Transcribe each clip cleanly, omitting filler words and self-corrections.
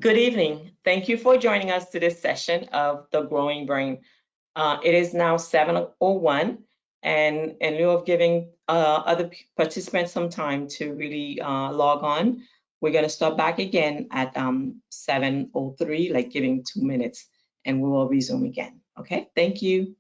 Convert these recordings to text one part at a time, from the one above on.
Good evening. Thank you for joining us to this session of The Growing Brain. It is now 7:01, and in lieu of giving other participants some time to really log on, we're going to start back again at 7:03, like giving 2 minutes, and we will resume again. Okay, thank you.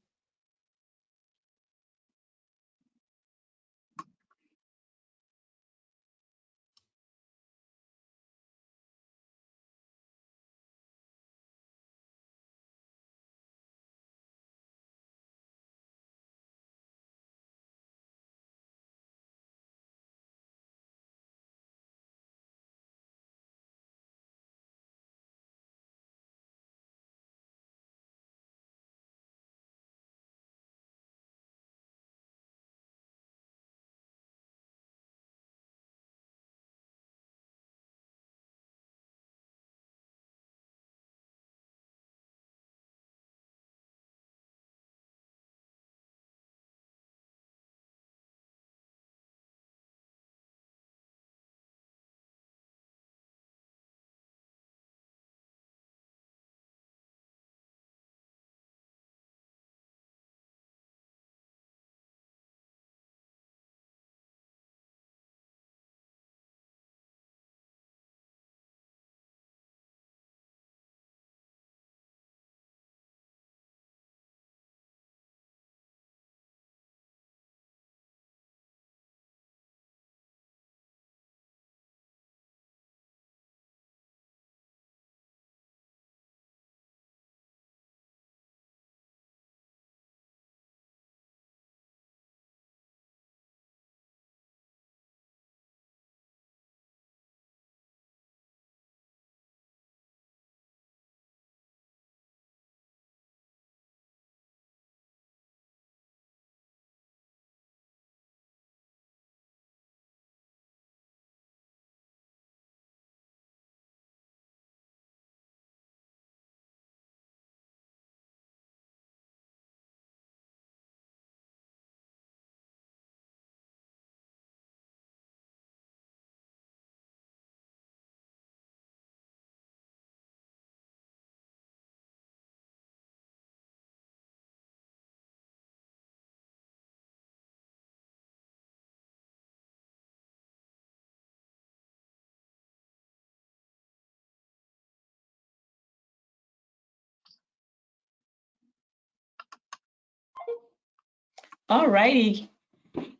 All righty.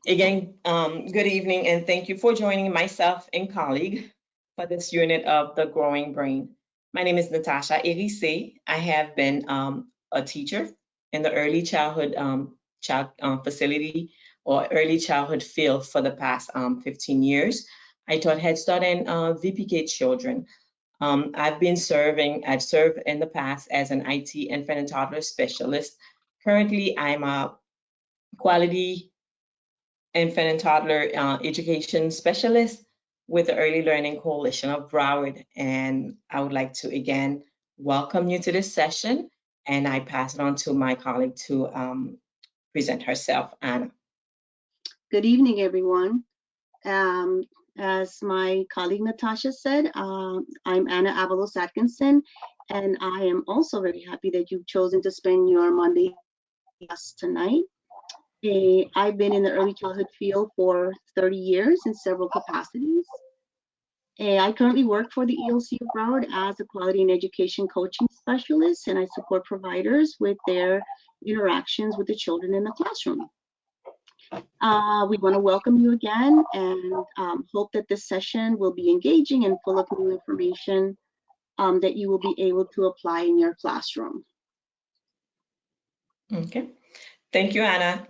Again, good evening, and thank you for joining myself and colleague for this unit of The Growing Brain. My name is Natasha Erise. I have been a teacher in the early childhood facility or early childhood field for the past 15 years. I taught Head Start and VPK children. I've served in the past as an IT infant and toddler specialist. Currently, I'm a quality infant and toddler education specialist with the Early Learning Coalition of Broward. And I would like to again welcome you to this session. And I pass it on to my colleague to present herself, Anna. Good evening, everyone. As my colleague Natasha said, I'm Anna Avalos Atkinson, and I am also very happy that you've chosen to spend your Monday with us tonight. I've been in the early childhood field for 30 years in several capacities. I currently work for the ELC of Broward as a quality and education coaching specialist, and I support providers with their interactions with the children in the classroom. We want to welcome you again and hope that this session will be engaging and full of new information that you will be able to apply in your classroom. Okay, thank you, Anna.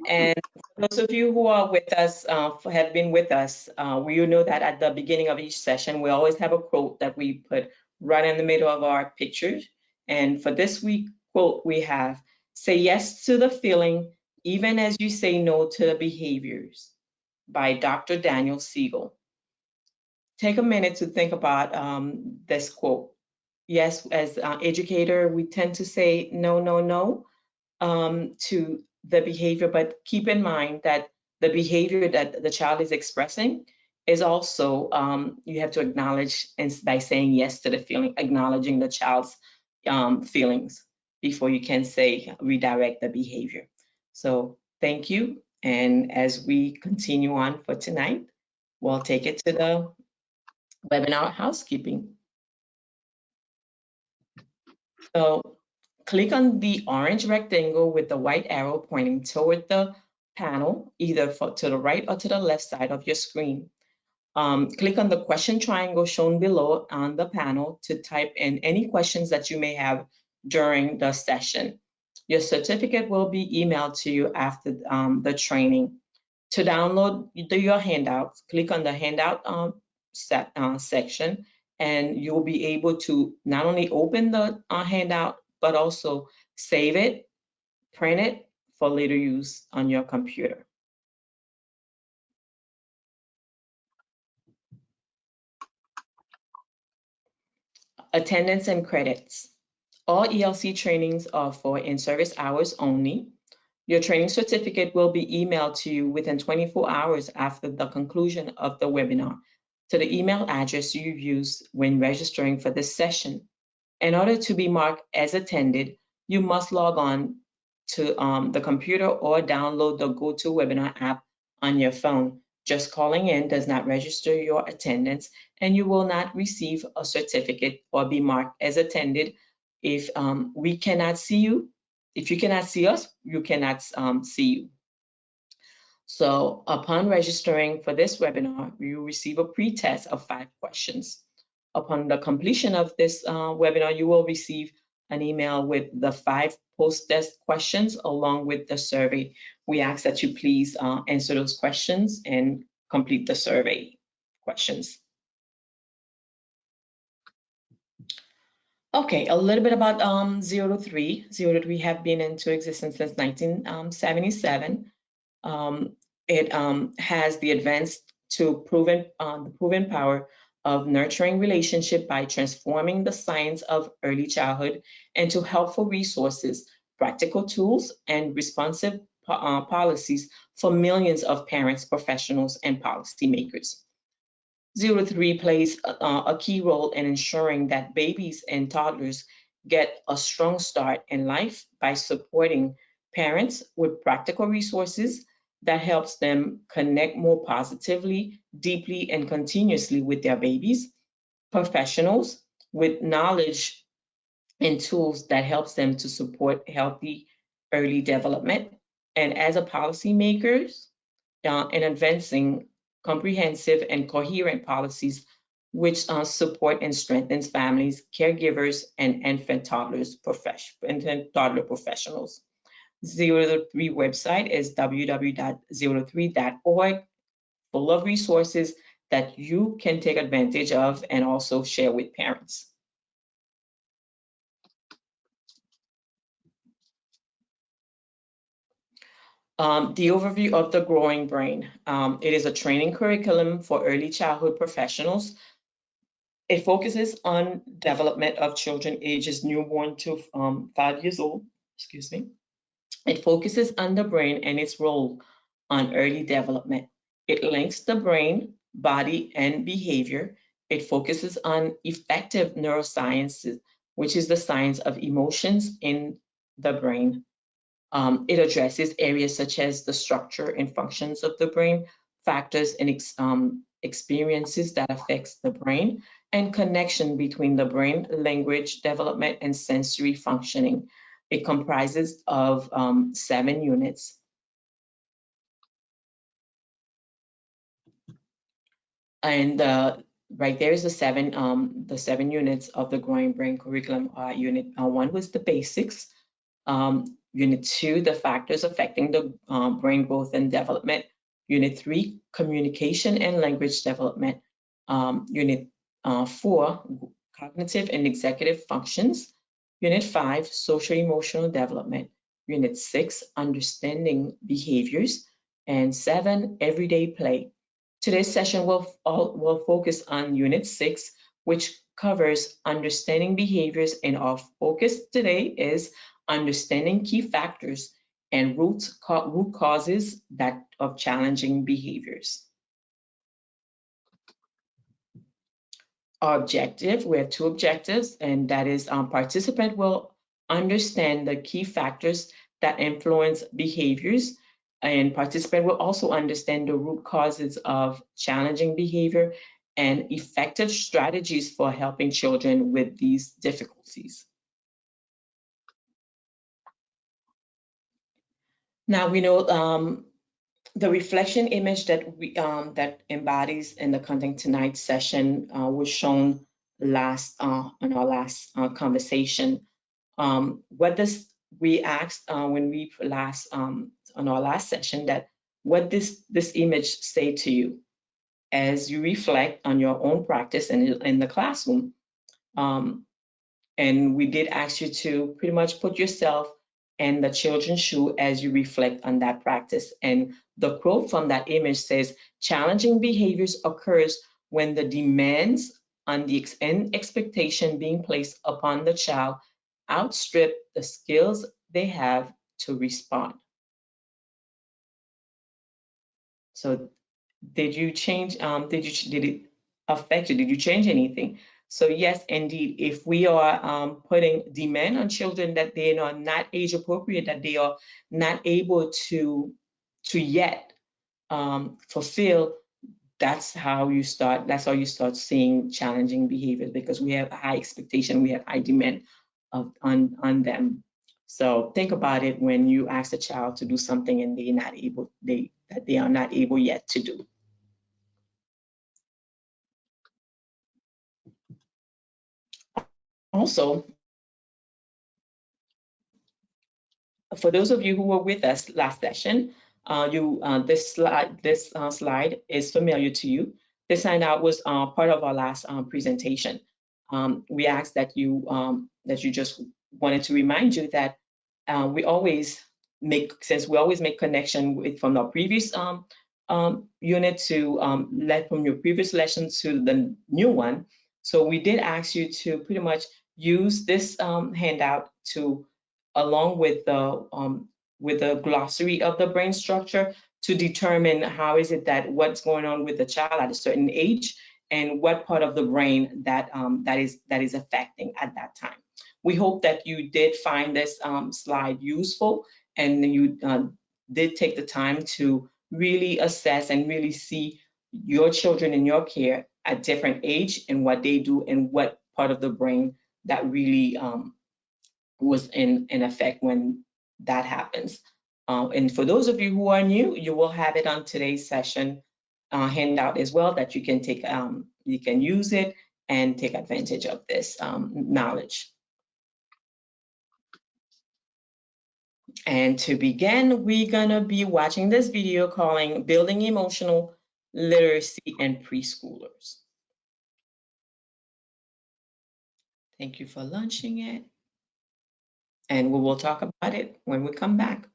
And for those of you who are with us, have been with us, we know that at the beginning of each session, we always have a quote that we put right in the middle of our pictures. And for this week quote, we have, "Say yes to the feeling, even as you say no to the behaviors," by Dr. Daniel Siegel. Take a minute to think about this quote. Yes, as an educator, we tend to say no, no, no to the behavior, but keep in mind that the behavior that the child is expressing is also, you have to acknowledge, and by saying yes to the feeling, acknowledging the child's feelings before you can say redirect the behavior. So thank you. And as we continue on for tonight, we'll take it to the webinar housekeeping. So click on the orange rectangle with the white arrow pointing toward the panel, either to the right or to the left side of your screen. Click on the question triangle shown below on the panel to type in any questions that you may have during the session. Your certificate will be emailed to you after the training. To download your handouts, click on the handout section, and you'll be able to not only open the handout, but also save it, print it for later use on your computer. Attendance and credits. All ELC trainings are for in-service hours only. Your training certificate will be emailed to you within 24 hours after the conclusion of the webinar to the email address you used when registering for this session. In order to be marked as attended, you must log on to the computer or download the GoToWebinar app on your phone. Just calling in does not register your attendance, and you will not receive a certificate or be marked as attended if we cannot see you. If you cannot see us, you cannot see you. So upon registering for this webinar, you receive a pre-test of 5 questions. Upon the completion of this webinar, you will receive an email with the 5 post-test questions along with the survey. We ask that you please answer those questions and complete the survey questions. Okay, a little bit about 0 to 3. 0 to 3 have been into existence since 1977. It has the advanced to the proven power of nurturing relationship by transforming the science of early childhood into helpful resources, practical tools, and responsive policies for millions of parents, professionals, and policymakers. 0 to 3 plays a key role in ensuring that babies and toddlers get a strong start in life by supporting parents with practical resources that helps them connect more positively, deeply, and continuously with their babies, professionals with knowledge and tools that helps them to support healthy early development, and as a policymakers in advancing comprehensive and coherent policies which support and strengthens families, caregivers, and infant toddler professionals. 0 to 3 website is www.0to3.org, full of resources that you can take advantage of and also share with parents. The overview of the Growing Brain. It is a training curriculum for early childhood professionals. It focuses on development of children ages newborn to 5 years old, excuse me. It focuses on the brain and its role on early development. It links the brain, body, and behavior. It focuses on effective neurosciences, which is the science of emotions in the brain. It addresses areas such as the structure and functions of the brain, factors and experiences that affects the brain, and connection between the brain, language development, and sensory functioning. It comprises of 7 units. And right there is the 7 units of the Growing Brain curriculum. Unit 1 was the basics. Unit 2, the factors affecting the brain growth and development. Unit 3, communication and language development. Unit 4, cognitive and executive functions. Unit 5, social emotional development. Unit 6, understanding behaviors. And 7, everyday play. Today's session will focus on Unit 6, which covers understanding behaviors, and our focus today is understanding key factors and root causes of challenging behaviors. objective. We have two objectives, and that is participant will understand the key factors that influence behaviors, and participant will also understand the root causes of challenging behavior and effective strategies for helping children with these difficulties. Now we know the reflection image that we that embodies in the Content Tonight session was shown last on our last conversation. What does we asked when we last on our last session that what this image say to you as you reflect on your own practice in the classroom? And we did ask you to pretty much put yourself in the children's shoe as you reflect on that practice. And the quote from that image says, challenging behaviors occurs when the demands on the expectation being placed upon the child outstrip the skills they have to respond. So did you change, did it affect you? Did you change anything? So yes, indeed, if we are putting demand on children that they are not age appropriate, that they are not able to yet fulfill, that's how you start seeing challenging behaviors, because we have high expectation, we have high demand on them. So think about it when you ask a child to do something and that they are not able yet to do. Also, for those of you who were with us last session, this slide is familiar to you. This handout was part of our last presentation. We asked that you just wanted to remind you that we always make connection from our previous unit to from your previous lesson to the new one. So we did ask you to pretty much use this handout to, along with the glossary of the brain structure, to determine how is it that what's going on with the child at a certain age and what part of the brain that that is affecting at that time. We hope that you did find this slide useful, and you did take the time to really assess and really see your children in your care at different age and what they do and what part of the brain that really was in effect when that happens. And for those of you who are new, you will have it on today's session handout as well, that you can take, you can use it and take advantage of this knowledge. And to begin, we're gonna be watching this video calling Building Emotional Literacy in Preschoolers. Thank you for launching it. And we will talk about it when we come back.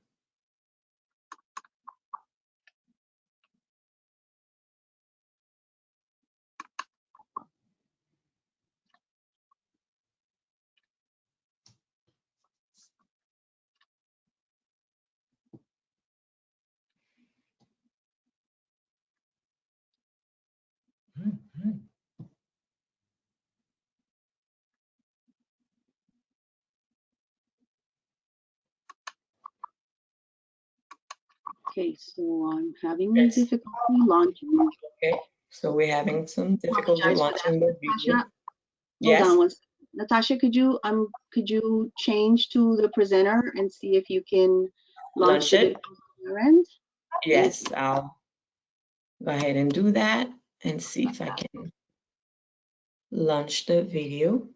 Okay, so I'm having difficulty launching. Okay, so we're having some difficulty launching the video. Natasha, Yes. hold on one second. Natasha, could you change to the presenter and see if you can launch it on your end? Yes, I'll go ahead and do that and see if I can launch the video.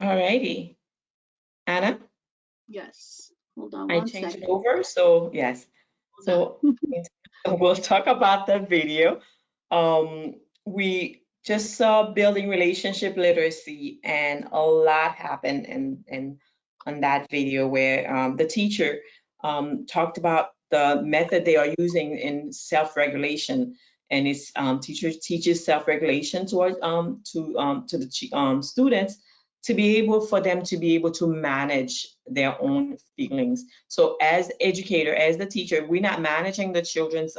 All righty. Anna, Yes. Hold on I one changed second. over, so yes. So we'll talk about the video. We just saw building relationship literacy, and a lot happened in on that video where the teacher talked about the method they are using in self-regulation, and it's teacher teaches self-regulation to the students to be able for them to be able to manage their own feelings. So as educator, as the teacher, we're not managing the children's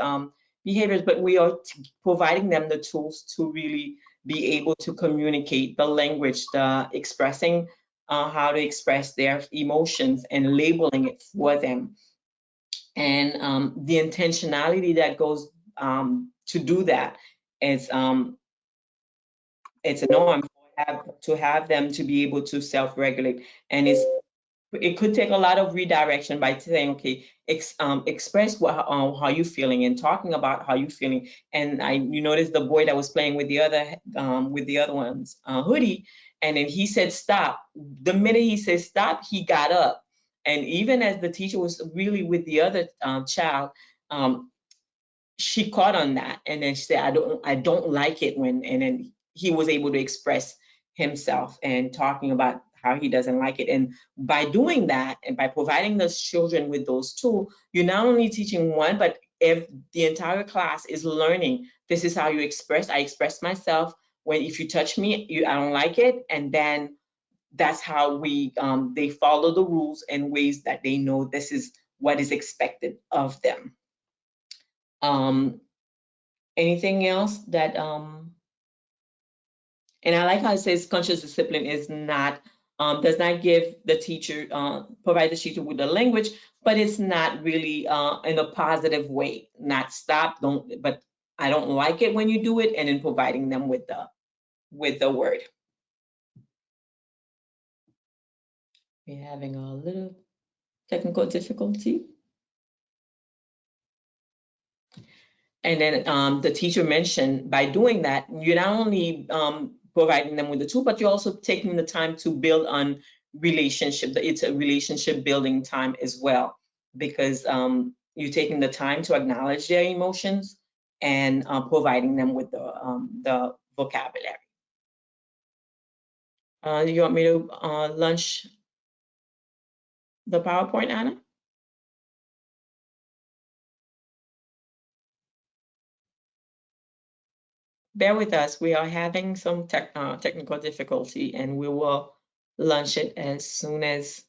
behaviors, but we are providing them the tools to really be able to communicate the language, the expressing how to express their emotions and labeling it for them. And the intentionality that goes to do that is it's a norm to have them to be able to self-regulate, and it could take a lot of redirection by saying, okay, express how you feeling and talking about how you feeling. And you notice the boy that was playing with the other ones, hoodie, and then he said stop. The minute he said stop, he got up, and even as the teacher was really with the other child, she caught on that, and then she said, I don't like it when, and then he was able to express himself and talking about how he doesn't like it. And by doing that, and by providing those children with those tools, you're not only teaching one, but if the entire class is learning, this is how you express. I express myself when, if you touch me, I don't like it, and then that's how they follow the rules in ways that they know this is what is expected of them. Anything else that and I like how it says conscious discipline is not does not give the teacher provide the teacher with the language, but it's not really in a positive way. Not stop, don't, but I don't like it when you do it, and then providing them with the word. We're having a little technical difficulty. And then the teacher mentioned by doing that, you're not only providing them with the tool, but you're also taking the time to build on relationship. It's a relationship building time as well, because you're taking the time to acknowledge their emotions and providing them with the vocabulary. You want me to launch the PowerPoint, Anna? Bear with us. We are having some technical difficulty, and we will launch it as soon as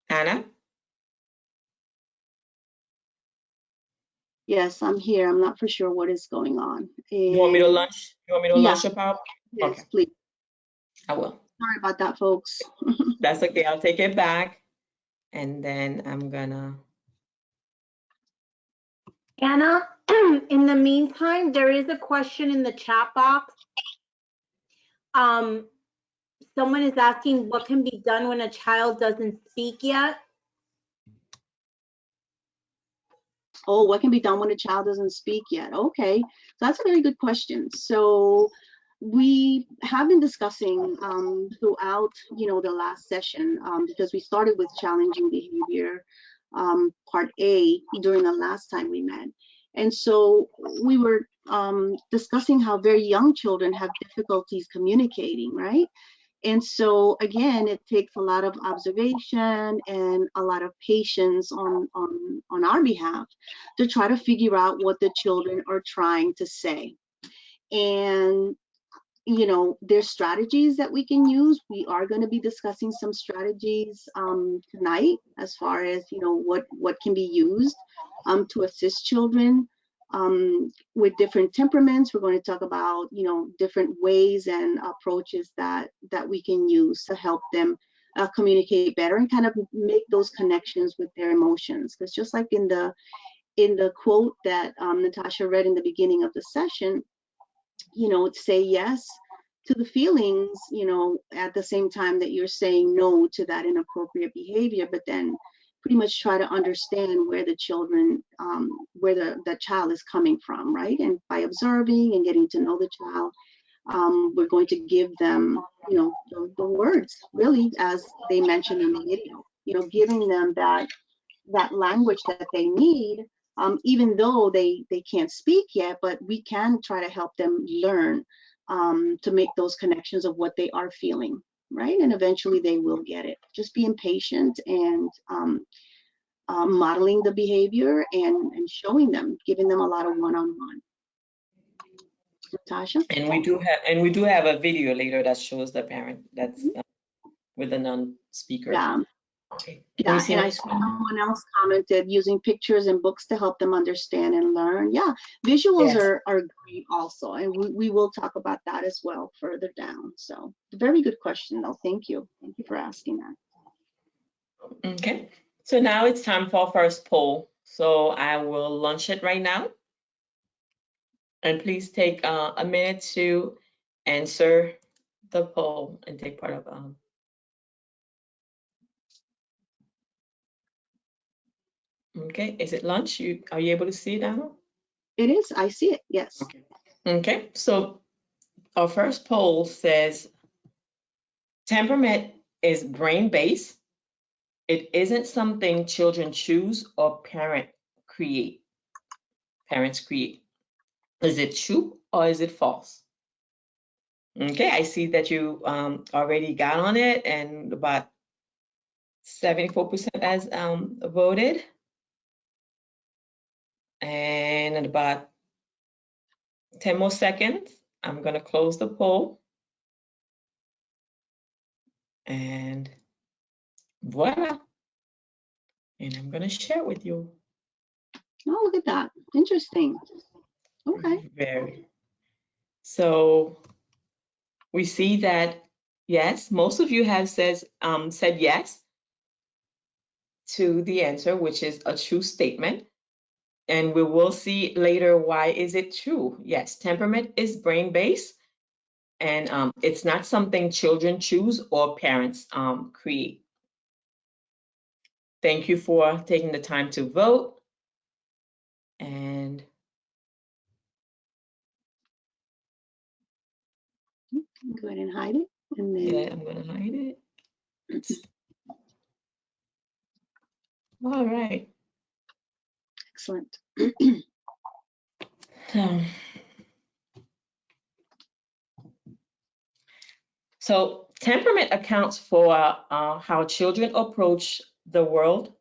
Anna. Yes, I'm here. I'm not for sure what is going on. You want me to launch? You want me to Yeah. launch your PowerPoint? Yes, Okay, please. I will. Sorry about that, folks. That's okay. I'll take it back, and then I'm gonna. Anna, in the meantime, there is a question in the chat box. Someone is asking what can be done when a child doesn't speak yet. Oh, what can be done when a child doesn't speak yet? Okay, so that's a very good question. So we have been discussing throughout, the last session, because we started with challenging behavior, part A, during the last time we met. And so we were discussing how very young children have difficulties communicating, right? And so again, it takes a lot of observation and a lot of patience on our behalf to try to figure out what the children are trying to say. And there's strategies that we can use. We are going to be discussing some strategies tonight, as far as what can be used to assist children with different temperaments. We're going to talk about different ways and approaches that we can use to help them communicate better and kind of make those connections with their emotions. Because just like in the quote that Natasha read in the beginning of the session, say yes to the feelings, at the same time that you're saying no to that inappropriate behavior, but then pretty much try to understand where the children, where the child is coming from, right? And by observing and getting to know the child, we're going to give them, you know, the words, really, as they mentioned in the video, you know, giving them that language that they need, even though they can't speak yet, but we can try to help them learn to make those connections of what they are feeling, right? And eventually they will get it. Just being patient and modeling the behavior and showing them, giving them a lot of one-on-one. Natasha? And we do have a video later that shows the parent that's with a non-speaker. Yeah. Okay. Yeah, and I saw someone else commented using pictures and books to help them understand and learn. Yeah, visuals Yes. are great also, and we will talk about that as well further down. So, very good question though. Thank you. Thank you for asking that. Okay. So now it's time for our first poll. So I will launch it right now. And please take a minute to answer the poll and take part of Okay, is it lunch? Are you able to see it now? It is. I see it. Yes. Okay, so our first poll says temperament is brain-based. It isn't something children choose or parents create. Is it true or is it false? Okay, I see that you already got on it, and about 74% has voted. And in about 10 more seconds, I'm going to close the poll. And voila. And I'm going to share it with you. Oh, look at that. Interesting. Okay. Very. So we see that, yes, most of you have said yes to the answer, which is a true statement. And we will see later why is it true. Yes, temperament is brain-based, and it's not something children choose or parents create. Thank you for taking the time to vote. And Go ahead and hide it. And then yeah, I'm going to hide it. All right. excellent. So temperament accounts for how children approach the world,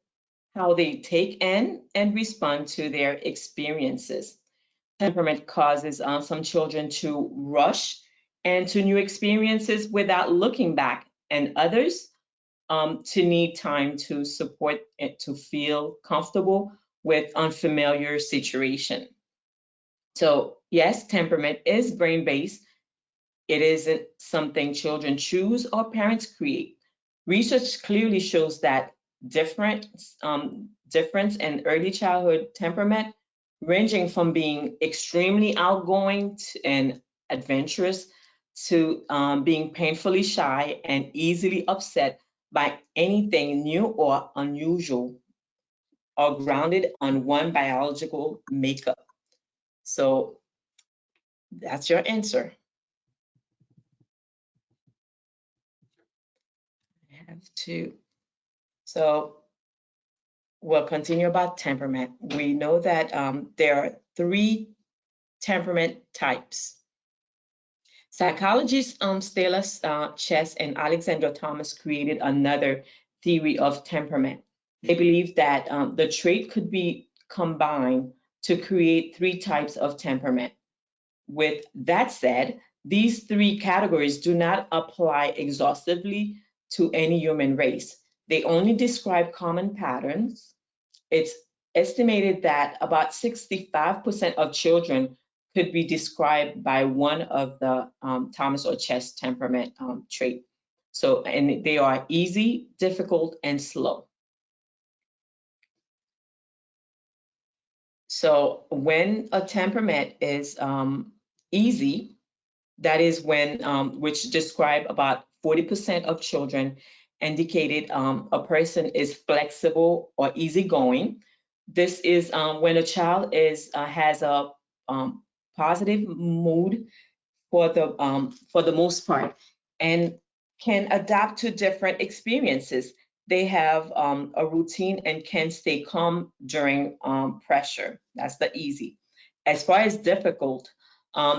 how they take in and respond to their experiences. Temperament causes some children to rush into new experiences without looking back, and others to need time to support it to feel comfortable with unfamiliar situation. So yes, temperament is brain-based. It isn't something children choose or parents create. Research clearly shows that difference in early childhood temperament, ranging from being extremely outgoing and adventurous to being painfully shy and easily upset by anything new or unusual, are grounded on one biological makeup. So that's your answer. I have to. So we'll continue about temperament. We know that there are 3 temperament types. Psychologists Stella Chess and Alexandra Thomas created another theory of temperament. They believe that the trait could be combined to create 3 types of temperament. With that said, these 3 categories do not apply exhaustively to any human race. They only describe common patterns. It's estimated that about 65% of children could be described by one of the Thomas or Chess temperament trait. So, and they are easy, difficult, and slow. So when a temperament is easy, that is when, which describe about 40% of children, indicated a person is flexible or easygoing. This is when a child has a positive mood for the most part, and can adapt to different experiences. They have a routine and can stay calm during pressure. That's the easy. As far as difficult,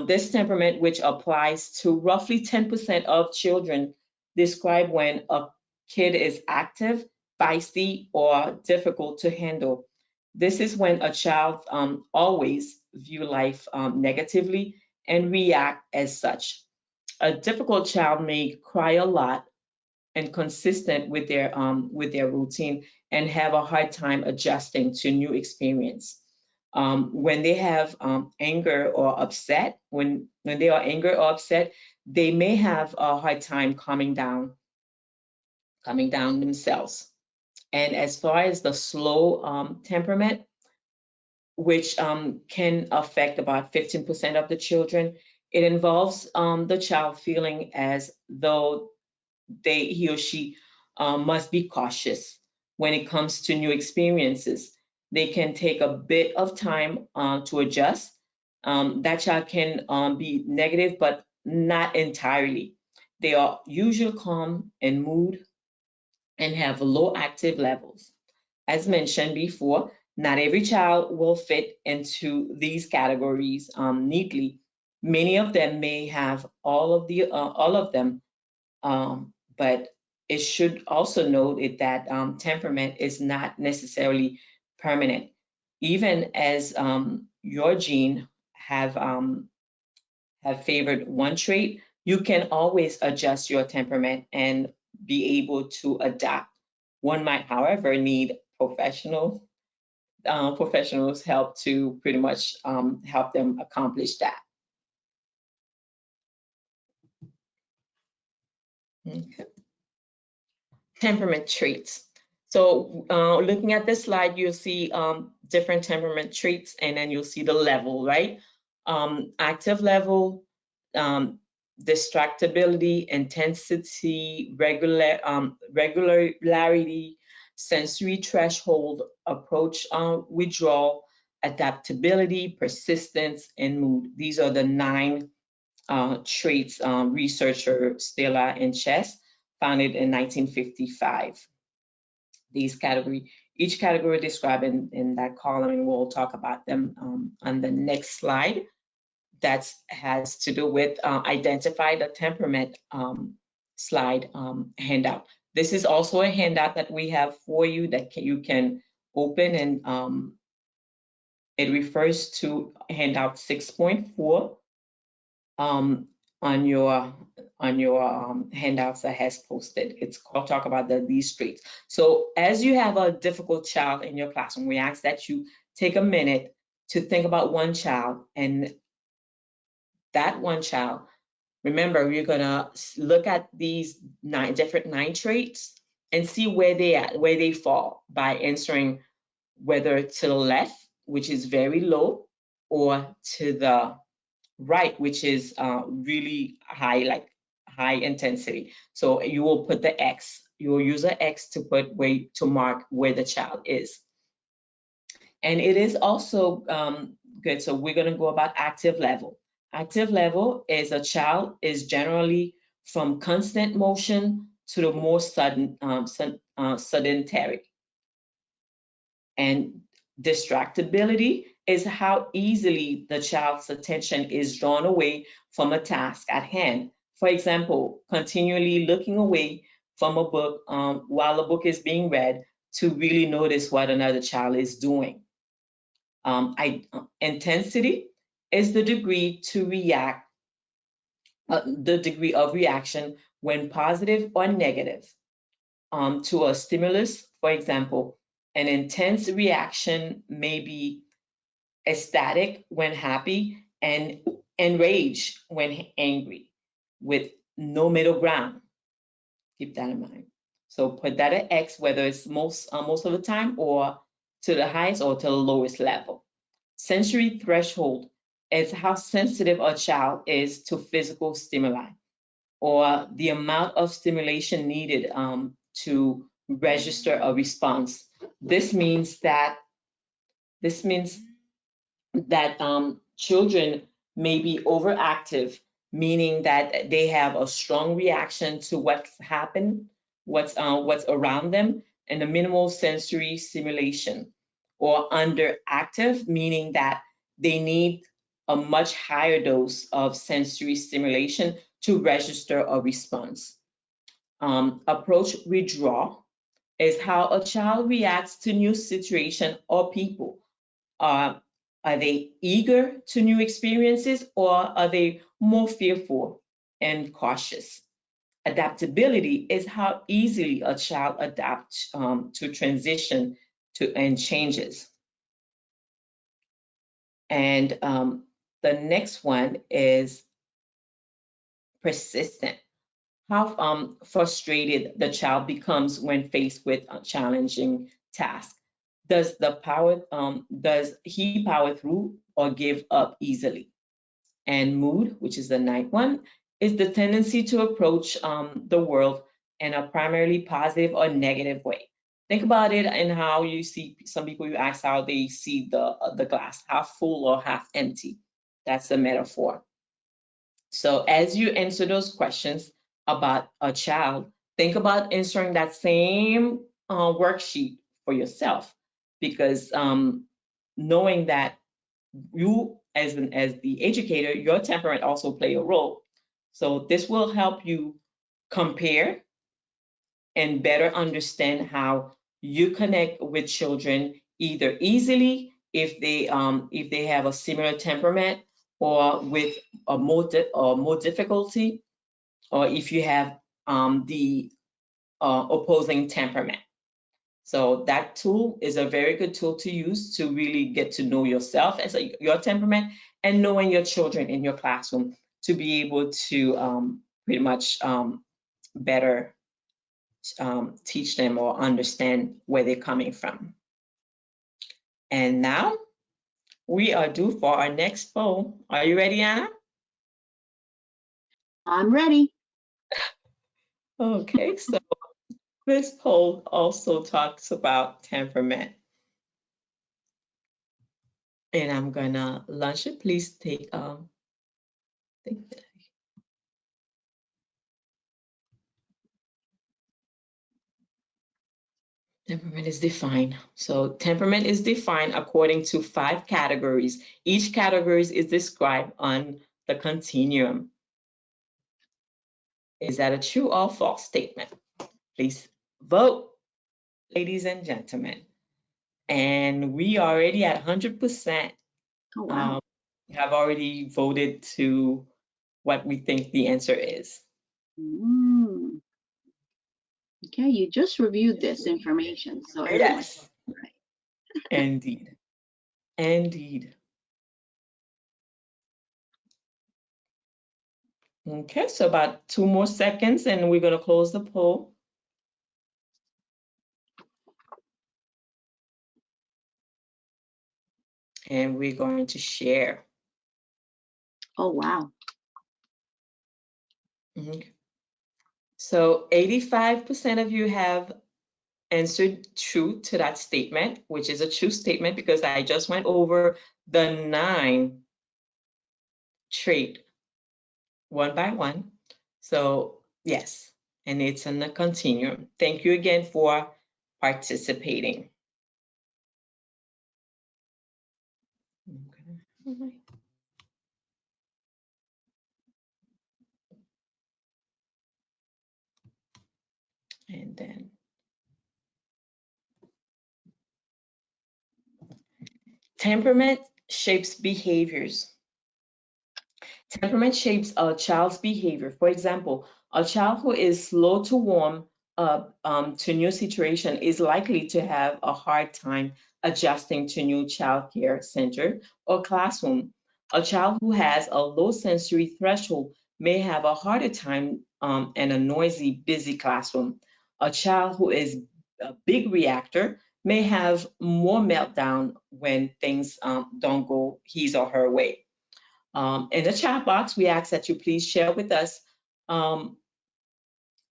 this temperament, which applies to roughly 10% of children, describe when a kid is active, feisty, or difficult to handle. This is when a child always view life negatively and react as such. A difficult child may cry a lot and consistent with their routine and have a hard time adjusting to new experience. When they have anger or upset, when they are angry or upset, they may have a hard time calming down themselves. And as far as the slow temperament, which can affect about 15% of the children, it involves the child feeling as though he or she must be cautious when it comes to new experiences. They can take a bit of time to adjust. That child can be negative, but not entirely. They are usually calm in mood and have low active levels. As mentioned before, not every child will fit into these categories neatly. Many of them may have all of them, but it should also note that temperament is not necessarily permanent. Even as your gene have favored one trait, you can always adjust your temperament and be able to adapt. One might, however, need professionals help to pretty much help them accomplish that. Okay. Temperament traits. So looking at this slide, you'll see different temperament traits, and then you'll see the level, right? Active level, distractibility, intensity, regularity, sensory threshold, approach withdrawal, adaptability, persistence, and mood. These are the 9 traits researcher Stella and Chess founded in 1955. Each category described in that column, and we'll talk about them on the next slide. That has to do with identify the temperament slide handout. This is also a handout that we have for you that you can open, and it refers to handout 6.4 on your handouts that has posted. It's called talk about these traits. So as you have a difficult child in your classroom, we ask that you take a minute to think about one child, and that one child, remember, we're gonna look at these 9 traits and see where they fall by answering whether to the left, which is very low, or to the right, which is really high, like high intensity. So you will put the X. You will use an X to mark where the child is. And it is also good. So we're going to go about active level. Active level is a child is generally from constant motion to the more sudden sedentary. And distractibility is how easily the child's attention is drawn away from a task at hand. For example, continually looking away from a book while a book is being read to really notice what another child is doing. Intensity is the degree to react, the degree of reaction when positive or negative to a stimulus. For example, an intense reaction may be ecstatic when happy and enraged when angry, with no middle ground. Keep that in mind. So put that at X, whether it's most of the time, or to the highest or to the lowest level. Sensory threshold is how sensitive a child is to physical stimuli, or the amount of stimulation needed to register a response. This means that children may be overactive, meaning that they have a strong reaction to what's happened, what's around them, and a minimal sensory stimulation. Or underactive, meaning that they need a much higher dose of sensory stimulation to register a response. Approach withdrawal is how a child reacts to new situation or people. Are they eager to new experiences, or are they more fearful and cautious? Adaptability is how easily a child adapts to transition and changes. And the next one is persistent. How frustrated the child becomes when faced with a challenging task. Does he power through or give up easily? And mood, which is the ninth one, is the tendency to approach the world in a primarily positive or negative way. Think about it and how you see some people, you ask how they see the glass, half full or half empty. That's the metaphor. So as you answer those questions about a child, think about answering that same worksheet for yourself, because knowing that you as the educator, your temperament also play a role. So this will help you compare and better understand how you connect with children, either easily if they have a similar temperament, or with a more difficulty, or if you have the opposing temperament. So that tool is a very good tool to use to really get to know yourself as your temperament, and knowing your children in your classroom to be able to pretty much better teach them or understand where they're coming from. And now we are due for our next poll. Are you ready, Anna? I'm ready. Okay, so this poll also talks about temperament. And I'm gonna launch it. Please take temperament is defined. So temperament is defined according to 5 categories. Each category is described on the continuum. Is that a true or false statement? Please vote, ladies and gentlemen. And we are already at 100%. Oh, wow. Have already voted to what we think the answer is. Mm. Okay, you just reviewed this information, so everyone. Yes. Indeed. Indeed. Okay, so about 2 more seconds and we're going to close the poll. And we're going to share. Oh, wow. Okay. So 85% of you have answered true to that statement, which is a true statement because I just went over the 9 traits one by one. So yes, and it's in the continuum. Thank you again for participating. Okay. And then temperament shapes behaviors. Temperament shapes a child's behavior. For example, a child who is slow to warm up to new situation is likely to have a hard time adjusting to new child care center or classroom. A child who has a low sensory threshold may have a harder time in a noisy, busy classroom. A child who is a big reactor may have more meltdown when things don't go his or her way. In the chat box, we ask that you please share with us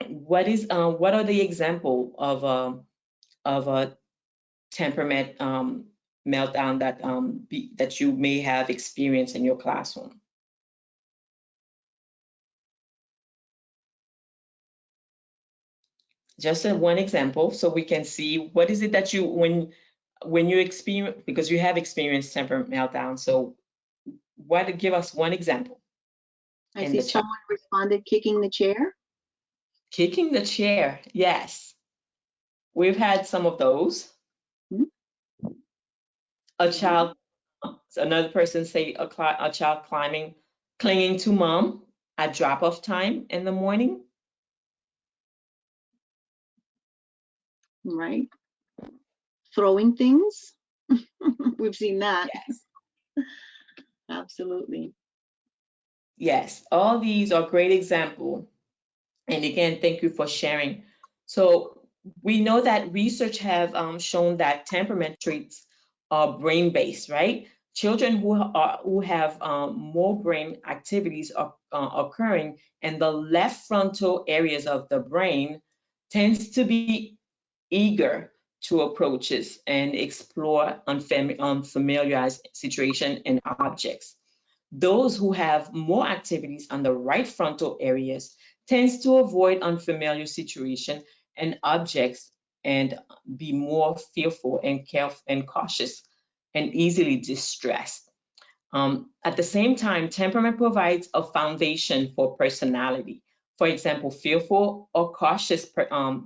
what are the example of a temperament meltdown that that you may have experienced in your classroom? Just one example, so we can see what is it that you when you experience, because you have experienced temperament meltdown. So give us one example. I in see the chat. someone responded kicking the chair. Kicking the chair, yes. We've had some of those. Mhm. A child, another person say a child clinging to mom at drop-off time in the morning. Right. Throwing things. We've seen that. Yes. Absolutely. Yes, all these are great examples. And again, thank you for sharing. So we know that research have shown that temperament traits are brain-based, right? Children who have more brain activities occurring in the left frontal areas of the brain tends to be eager to approaches and explore unfamiliar situation and objects. Those who have more activities on the right frontal areas tends to avoid unfamiliar situation and objects and be more fearful and careful and cautious and easily distressed. At the same time, temperament provides a foundation for personality. For example, fearful or cautious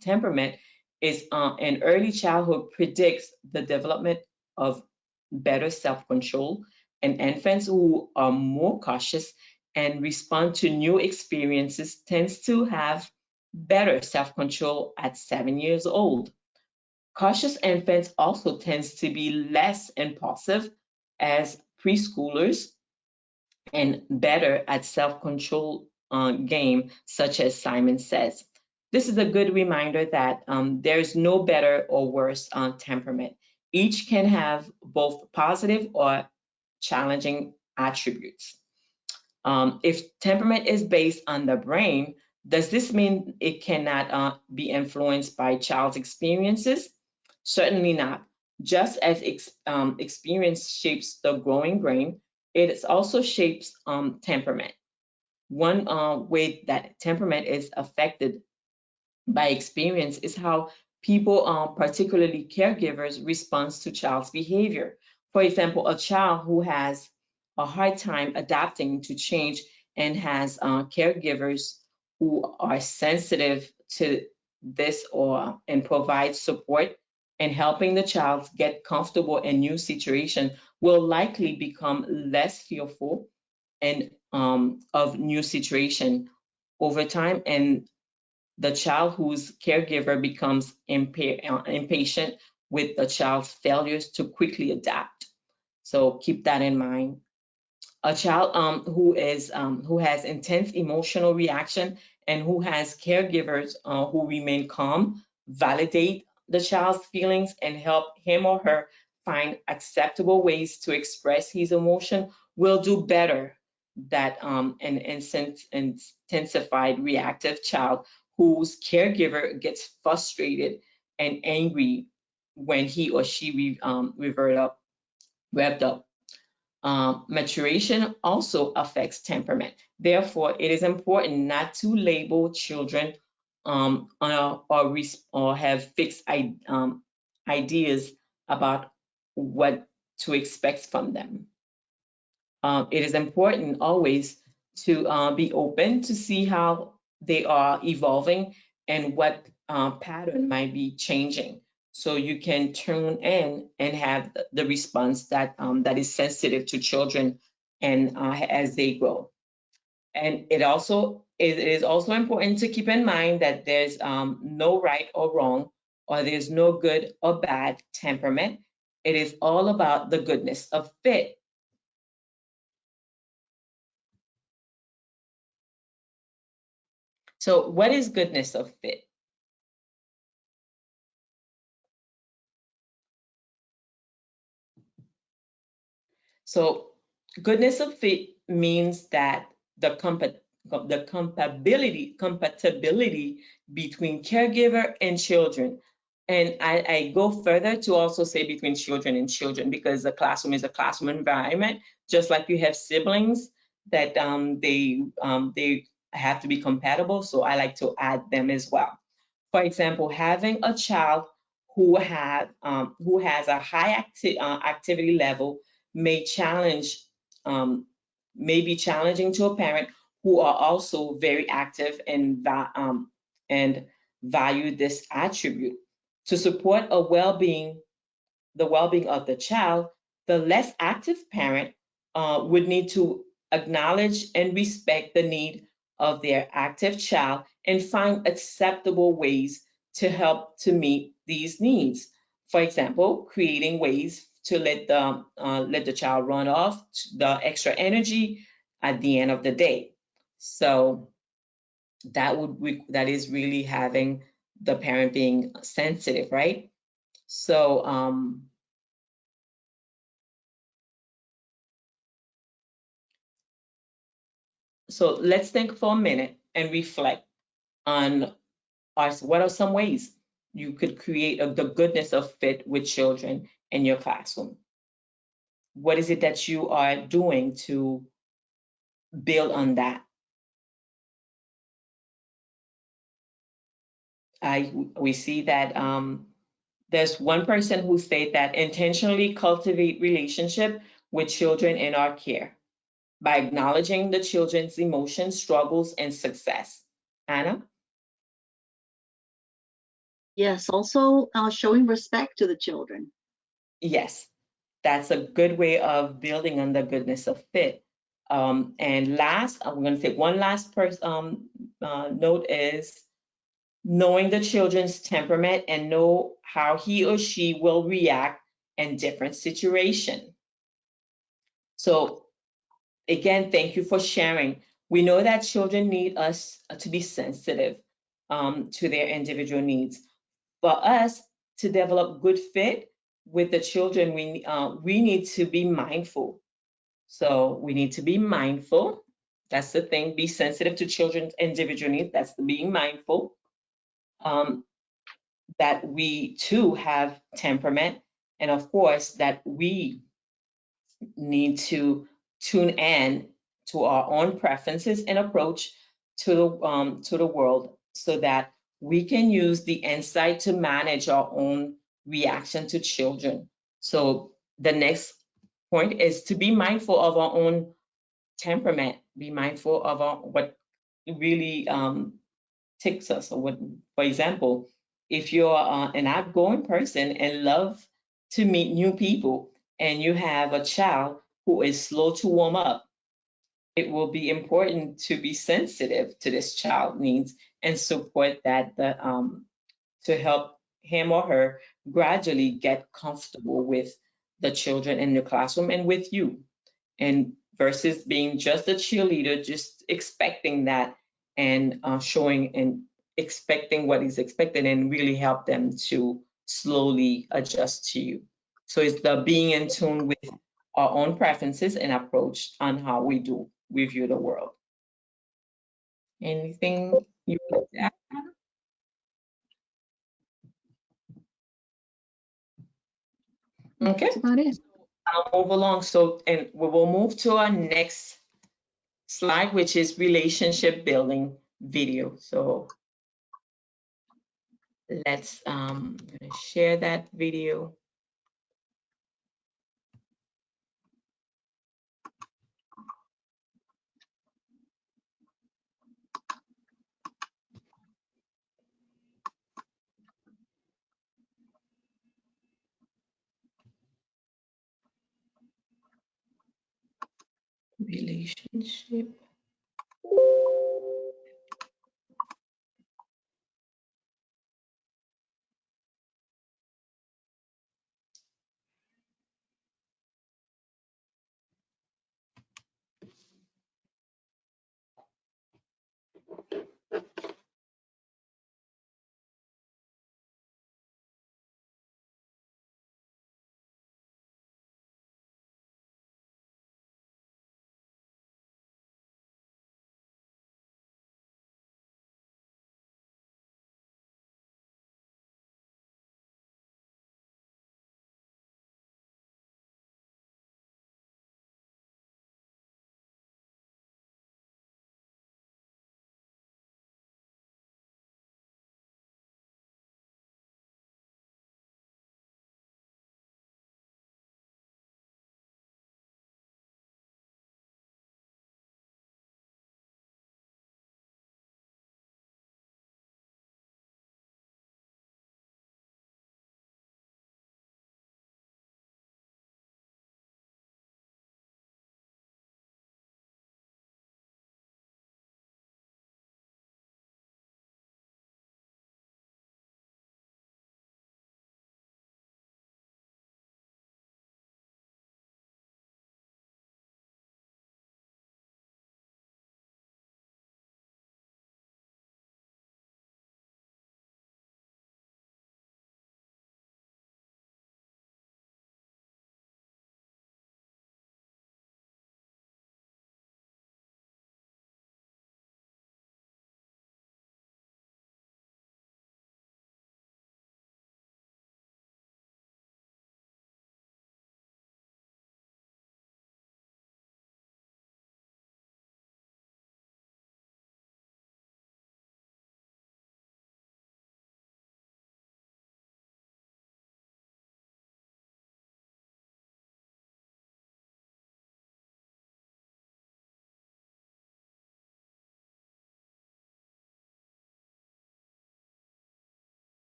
temperament is in early childhood predicts the development of better self-control, and infants who are more cautious and respond to new experiences tends to have better self-control at 7 years old. Cautious infants also tends to be less impulsive as preschoolers and better at self-control game, such as Simon says. This is a good reminder that there's no better or worse temperament. Each can have both positive or challenging attributes. If temperament is based on the brain, does this mean it cannot be influenced by child's experiences? Certainly not. Just as experience shapes the growing brain, it also shapes temperament. One way that temperament is affected by experience is how people, particularly caregivers, respond to child's behavior. For example, a child who has a hard time adapting to change and has caregivers who are sensitive to this and provide support and helping the child get comfortable in new situation will likely become less fearful and of new situation over time, and the child whose caregiver becomes impatient with the child's failures to quickly adapt. So keep that in mind. A child who has intense emotional reaction and who has caregivers who remain calm, validate the child's feelings and help him or her find acceptable ways to express his emotion will do better that an intensified reactive child whose caregiver gets frustrated and angry when he or she revved up. Maturation also affects temperament. Therefore, it is important not to label children or have fixed ideas about what to expect from them. It is important always to be open to see how they are evolving and what pattern might be changing. So you can tune in and have the response that that is sensitive to children and as they grow. And it is also important to keep in mind that there's no right or wrong, or there's no good or bad temperament. It is all about the goodness of fit. So what is goodness of fit? So goodness of fit means that the the compatibility between caregiver and children. And I go further to also say between children and children, because the classroom is a classroom environment, just like you have siblings that they have to be compatible. So I like to add them as well. For example, having a child who has a high activity level may may be challenging to a parent who are also very active and value this attribute. To support the well-being of the child, the less active parent would need to acknowledge and respect the need of their active child and find acceptable ways to help to meet these needs. For example, creating ways to let the child run off the extra energy at the end of the day. So that is really having the parent being sensitive, right? So so let's think for a minute and reflect on what are some ways you could create the goodness of fit with children in your classroom. What is it that you are doing to build on that? We see that there's one person who stated that intentionally cultivate relationship with children in our care by acknowledging the children's emotions, struggles, and success. Anna? Yes, also showing respect to the children. Yes, that's a good way of building on the goodness of fit. And last, I'm going to take one last note is knowing the children's temperament and know how he or she will react in different situations. So again, thank you for sharing. We know that children need us to be sensitive to their individual needs. For us to develop good fit with the children, we need to be mindful. So we need to be mindful. That's the thing. Be sensitive to children's individual needs. That's the being mindful. That we too have temperament, and of course that we need to tune in to our own preferences and approach to the world, so that we can use the insight to manage our own reaction to children. So the next point is to be mindful of our own temperament, be mindful of what really ticks us, or what, for example, if you're an outgoing person and love to meet new people and you have a child who is slow to warm up, it will be important to be sensitive to this child needs and support to help him or her gradually get comfortable with the children in the classroom and with you, and versus being just a cheerleader, just expecting that and showing and expecting what is expected, and really help them to slowly adjust to you. So it's the being in tune with our own preferences and approach on how we view the world. Anything you would like to add? Okay, That's about it. I'll move along. So, and we will move to our next slide, which is relationship building video. So let's I'm gonna share that video. Relationship.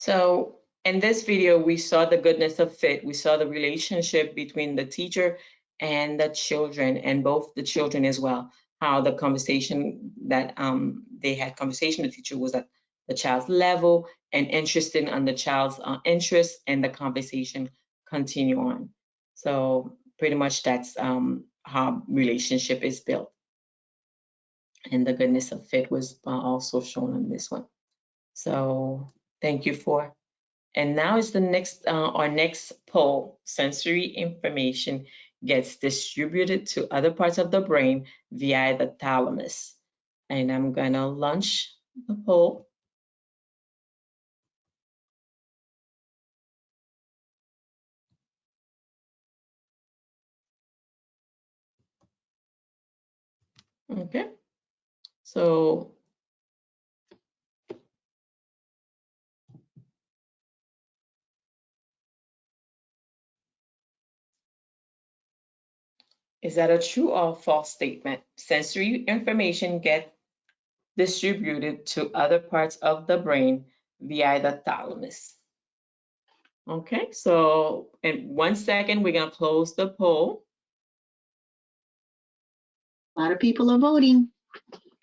So in this video, we saw the goodness of fit. We saw the relationship between the teacher and the children, and both the children as well. How the conversation that they had conversation, the teacher was at the child's level and interested in the child's interests, and the conversation continue on. So pretty much that's how relationship is built. And the goodness of fit was also shown on this one. So thank you for. And now is the next, our next poll. Sensory information gets distributed to other parts of the brain via the thalamus. And I'm gonna launch the poll. Okay, so is that a true or false statement? Sensory information get distributed to other parts of the brain via the thalamus. Okay, so in 1 second, we're gonna close the poll. A lot of people are voting.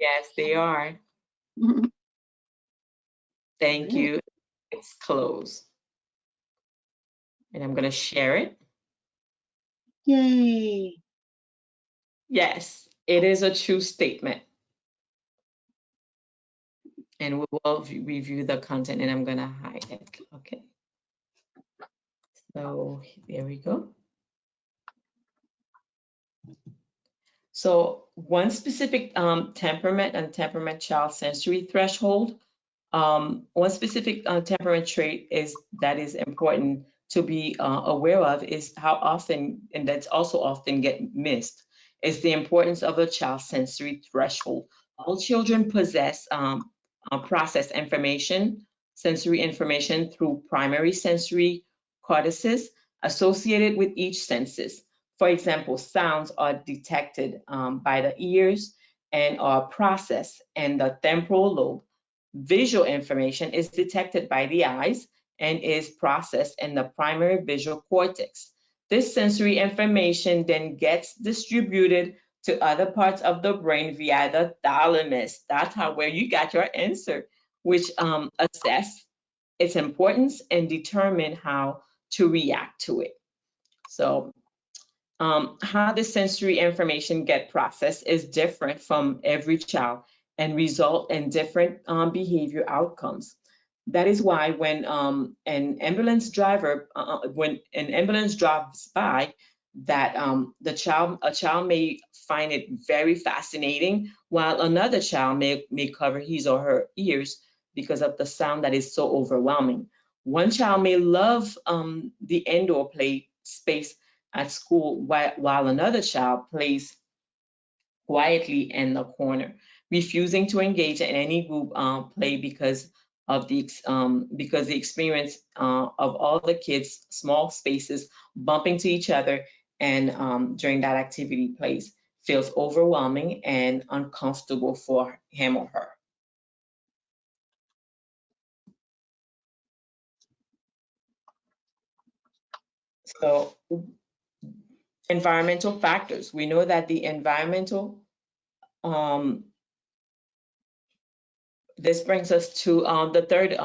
Yes, they are. Thank you. It's closed. And I'm gonna share it. Yay. Yes, it is a true statement. And we will review the content, and I'm gonna hide it. Okay. So there we go. So one specific temperament and temperament child sensory threshold, one specific temperament trait that is important to be aware of is how often, and that's also often get missed, is the importance of a child's sensory threshold. All children possess process information, sensory information through primary sensory cortices associated with each senses. For example, sounds are detected by the ears and are processed in the temporal lobe. Visual information is detected by the eyes and is processed in the primary visual cortex. This sensory information then gets distributed to other parts of the brain via the thalamus. That's where you got your answer, which assess its importance and determine how to react to it. So how the sensory information get processed is different from every child and result in different behavior outcomes. That is why when an ambulance driver, when an ambulance drives by, that a child may find it very fascinating, while another child may cover his or her ears because of the sound that is so overwhelming. One child may love the indoor play space at school while another child plays quietly in the corner, refusing to engage in any group play because the experience of all the kids, small spaces, bumping to each other, and during that activity plays feels overwhelming and uncomfortable for him or her. So environmental factors. We know that the environmental this brings us to the third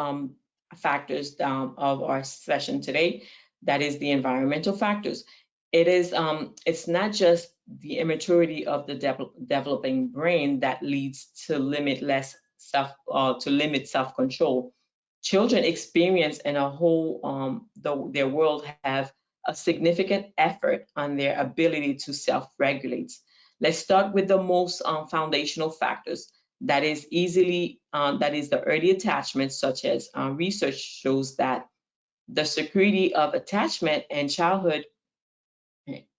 factors of our session today. That is the environmental factors. It's not just the immaturity of the developing brain that leads to limit self-control. Children experience in a whole their world have a significant effort on their ability to self-regulate. Let's start with the most foundational factors. That is the early attachments, such as research shows that the security of attachment in childhood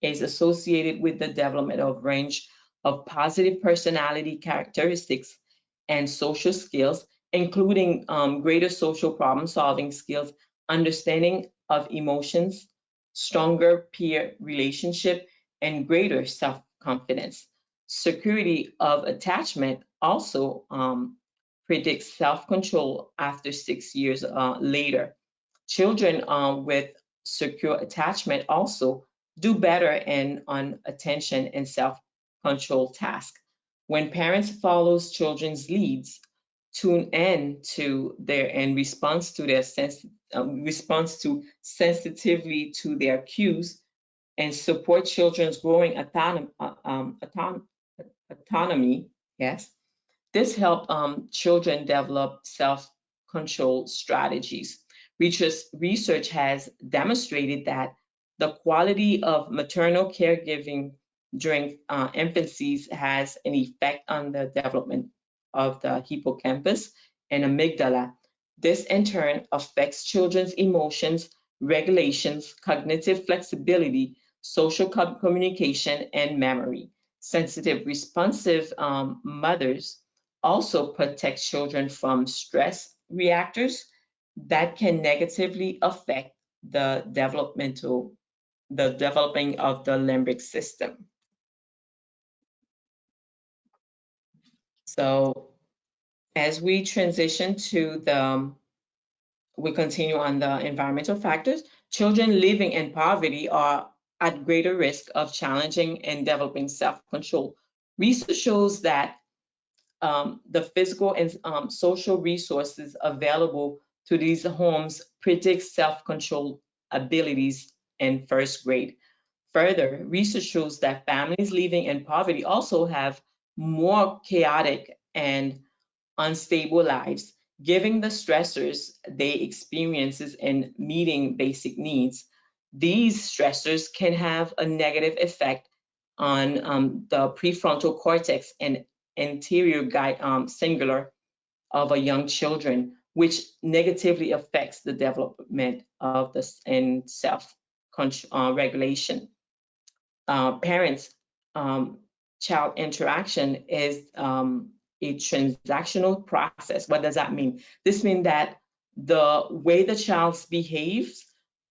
is associated with the development of range of positive personality characteristics and social skills, including greater social problem-solving skills, understanding of emotions, stronger peer relationship, and greater self-confidence. Security of attachment also predicts self-control after 6 years later. Children with secure attachment also do better on attention and self-control tasks. When parents follow children's leads, tune in to their and response to their response to sensitively to their cues, and support children's growing autonomy, yes, this helps children develop self-control strategies. Research has demonstrated that the quality of maternal caregiving during infancy has an effect on the development of the hippocampus and amygdala. This in turn affects children's emotions, regulations, cognitive flexibility, social communication, and memory. Sensitive, responsive mothers also protect children from stress reactors that can negatively affect the developing of the limbic system. So as we transition to we continue on the environmental factors, children living in poverty are at greater risk of challenging and developing self-control. Research shows that the physical and social resources available to these homes predict self-control abilities in first grade. Further, research shows that families living in poverty also have more chaotic and unstable lives, given the stressors they experience in meeting basic needs. These stressors can have a negative effect on the prefrontal cortex and anterior cingulate of a young children, which negatively affects the development of this and self-regulation. Parents child interaction is a transactional process. What does that mean? This means that the way the child behaves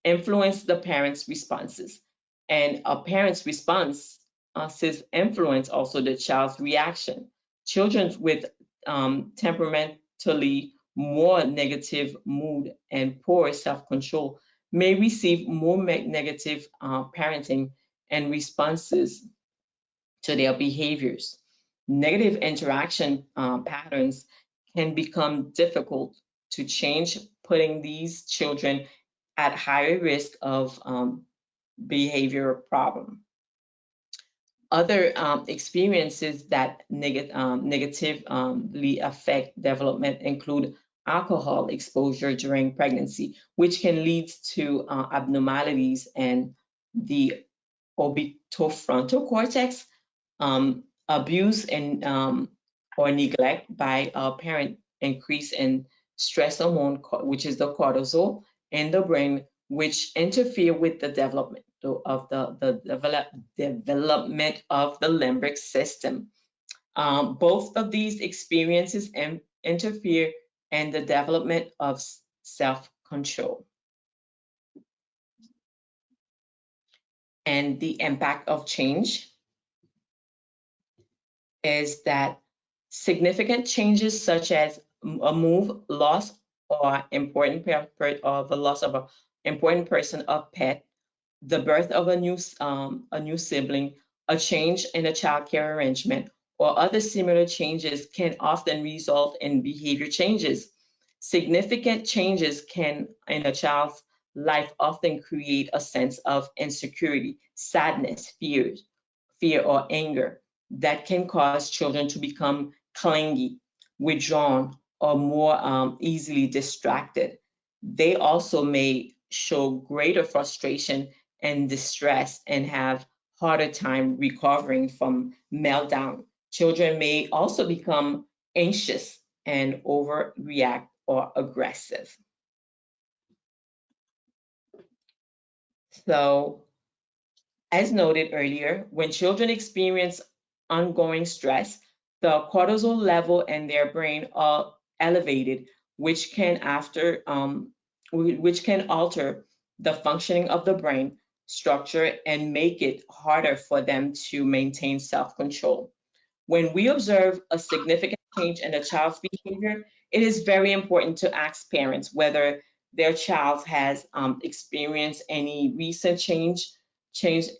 influence the parent's responses, and a parent's response influence also the child's reaction. Children with temperamentally more negative mood and poor self-control may receive more negative parenting and responses to their behaviors. Negative interaction patterns can become difficult to change, putting these children at higher risk of behavioral problem. Other experiences that negatively affect development include alcohol exposure during pregnancy, which can lead to abnormalities in the orbitofrontal cortex, abuse and or neglect by a parent, increase in stress hormone, which is the cortisol, in the brain, which interfere with the development of the development of the limbic system. Both of these experiences interfere in the development of self-control. And the impact of change is that significant changes such as a move, loss, or the loss of an important person or pet, the birth of a new sibling, a change in a childcare arrangement, or other similar changes can often result in behavior changes. Significant changes in a child's life often create a sense of insecurity, sadness, fear, or anger that can cause children to become clingy, withdrawn, or more easily distracted. They also may show greater frustration and distress and have harder time recovering from meltdown. Children may also become anxious and overreact or aggressive. So, as noted earlier, when children experience ongoing stress, the cortisol level in their brain are elevated, which can alter the functioning of the brain structure and make it harder for them to maintain self-control. When we observe a significant change in a child's behavior, it is very important to ask parents whether their child has experienced any recent change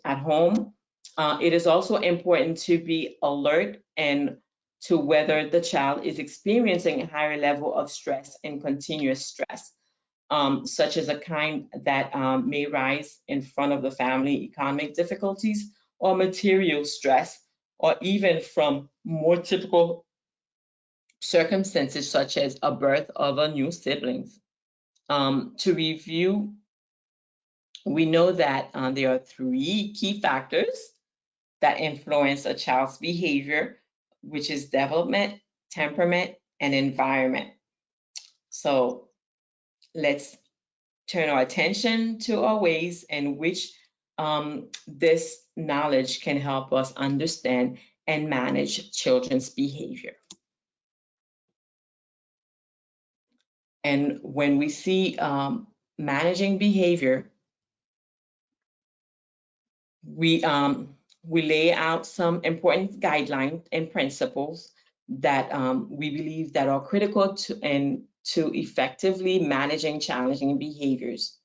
at home. It is also important to be alert and to whether the child is experiencing a higher level of stress and continuous stress, such as a kind that may rise in front of the family, economic difficulties, or material stress, or even from more typical circumstances such as a birth of a new sibling. To review, we know that there are 3 key factors that influence a child's behavior, which is development, temperament, and environment. So let's turn our attention to our ways in which this knowledge can help us understand and manage children's behavior. And when we see managing behavior, we lay out some important guidelines and principles that we believe that are critical to effectively managing challenging behaviors.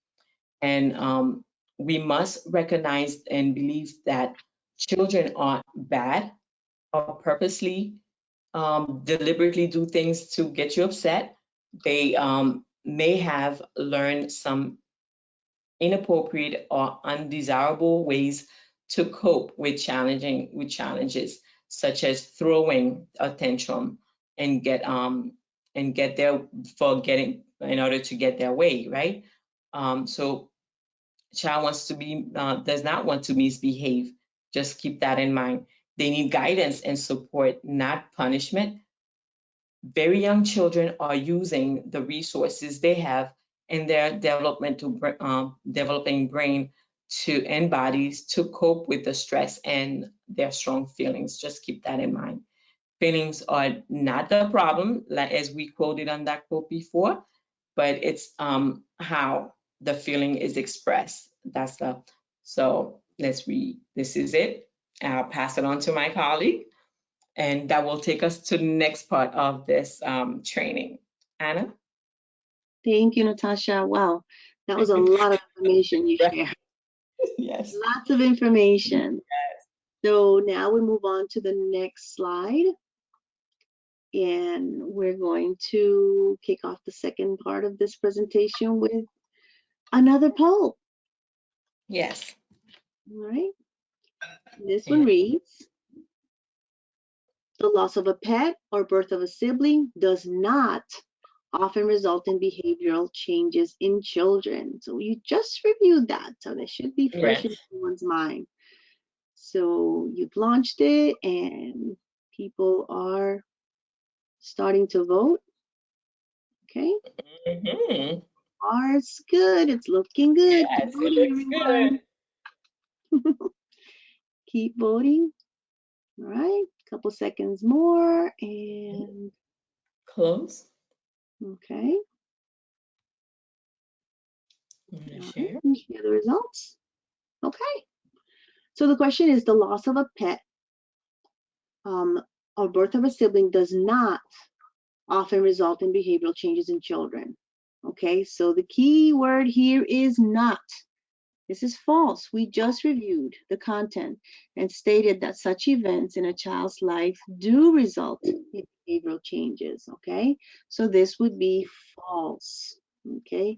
And we must recognize and believe that children aren't bad or purposely deliberately do things to get you upset. They may have learned some inappropriate or undesirable ways to cope with challenges, such as throwing a tantrum and get their for getting in order to get their way, right? So child does not want to misbehave. Just keep that in mind. They need guidance and support, not punishment. Very young children are using the resources they have in their developing brain and bodies to cope with the stress and their strong feelings. Just keep that in mind. Feelings are not the problem, like as we quoted on that quote before, but it's how the feeling is expressed. So let's read. This is it. I'll pass it on to my colleague, and that will take us to the next part of this training. Anna? Thank you, Natasha. Wow, that was a lot of information you shared. Yes. Lots of information. So now we move on to the next slide. And we're going to kick off the second part of this presentation with another poll. Yes. All right. This one reads, the loss of a pet or birth of a sibling does not often result in behavioral changes in children. So you just reviewed that, so that should be fresh in everyone's mind. So you've launched it and people are starting to vote. Okay. Mm-hmm. Ours good. It's looking good. Yes, Keep voting, everyone. Keep voting. All right. Couple seconds more and Close. okay. I'm gonna All right. share. And share the results. Okay. So the question is, the loss of a pet or birth of a sibling does not often result in behavioral changes in children. Okay, so the key word here is not. This is false. We just reviewed the content and stated that such events in a child's life do result in behavioral changes. Okay, so this would be false. Okay,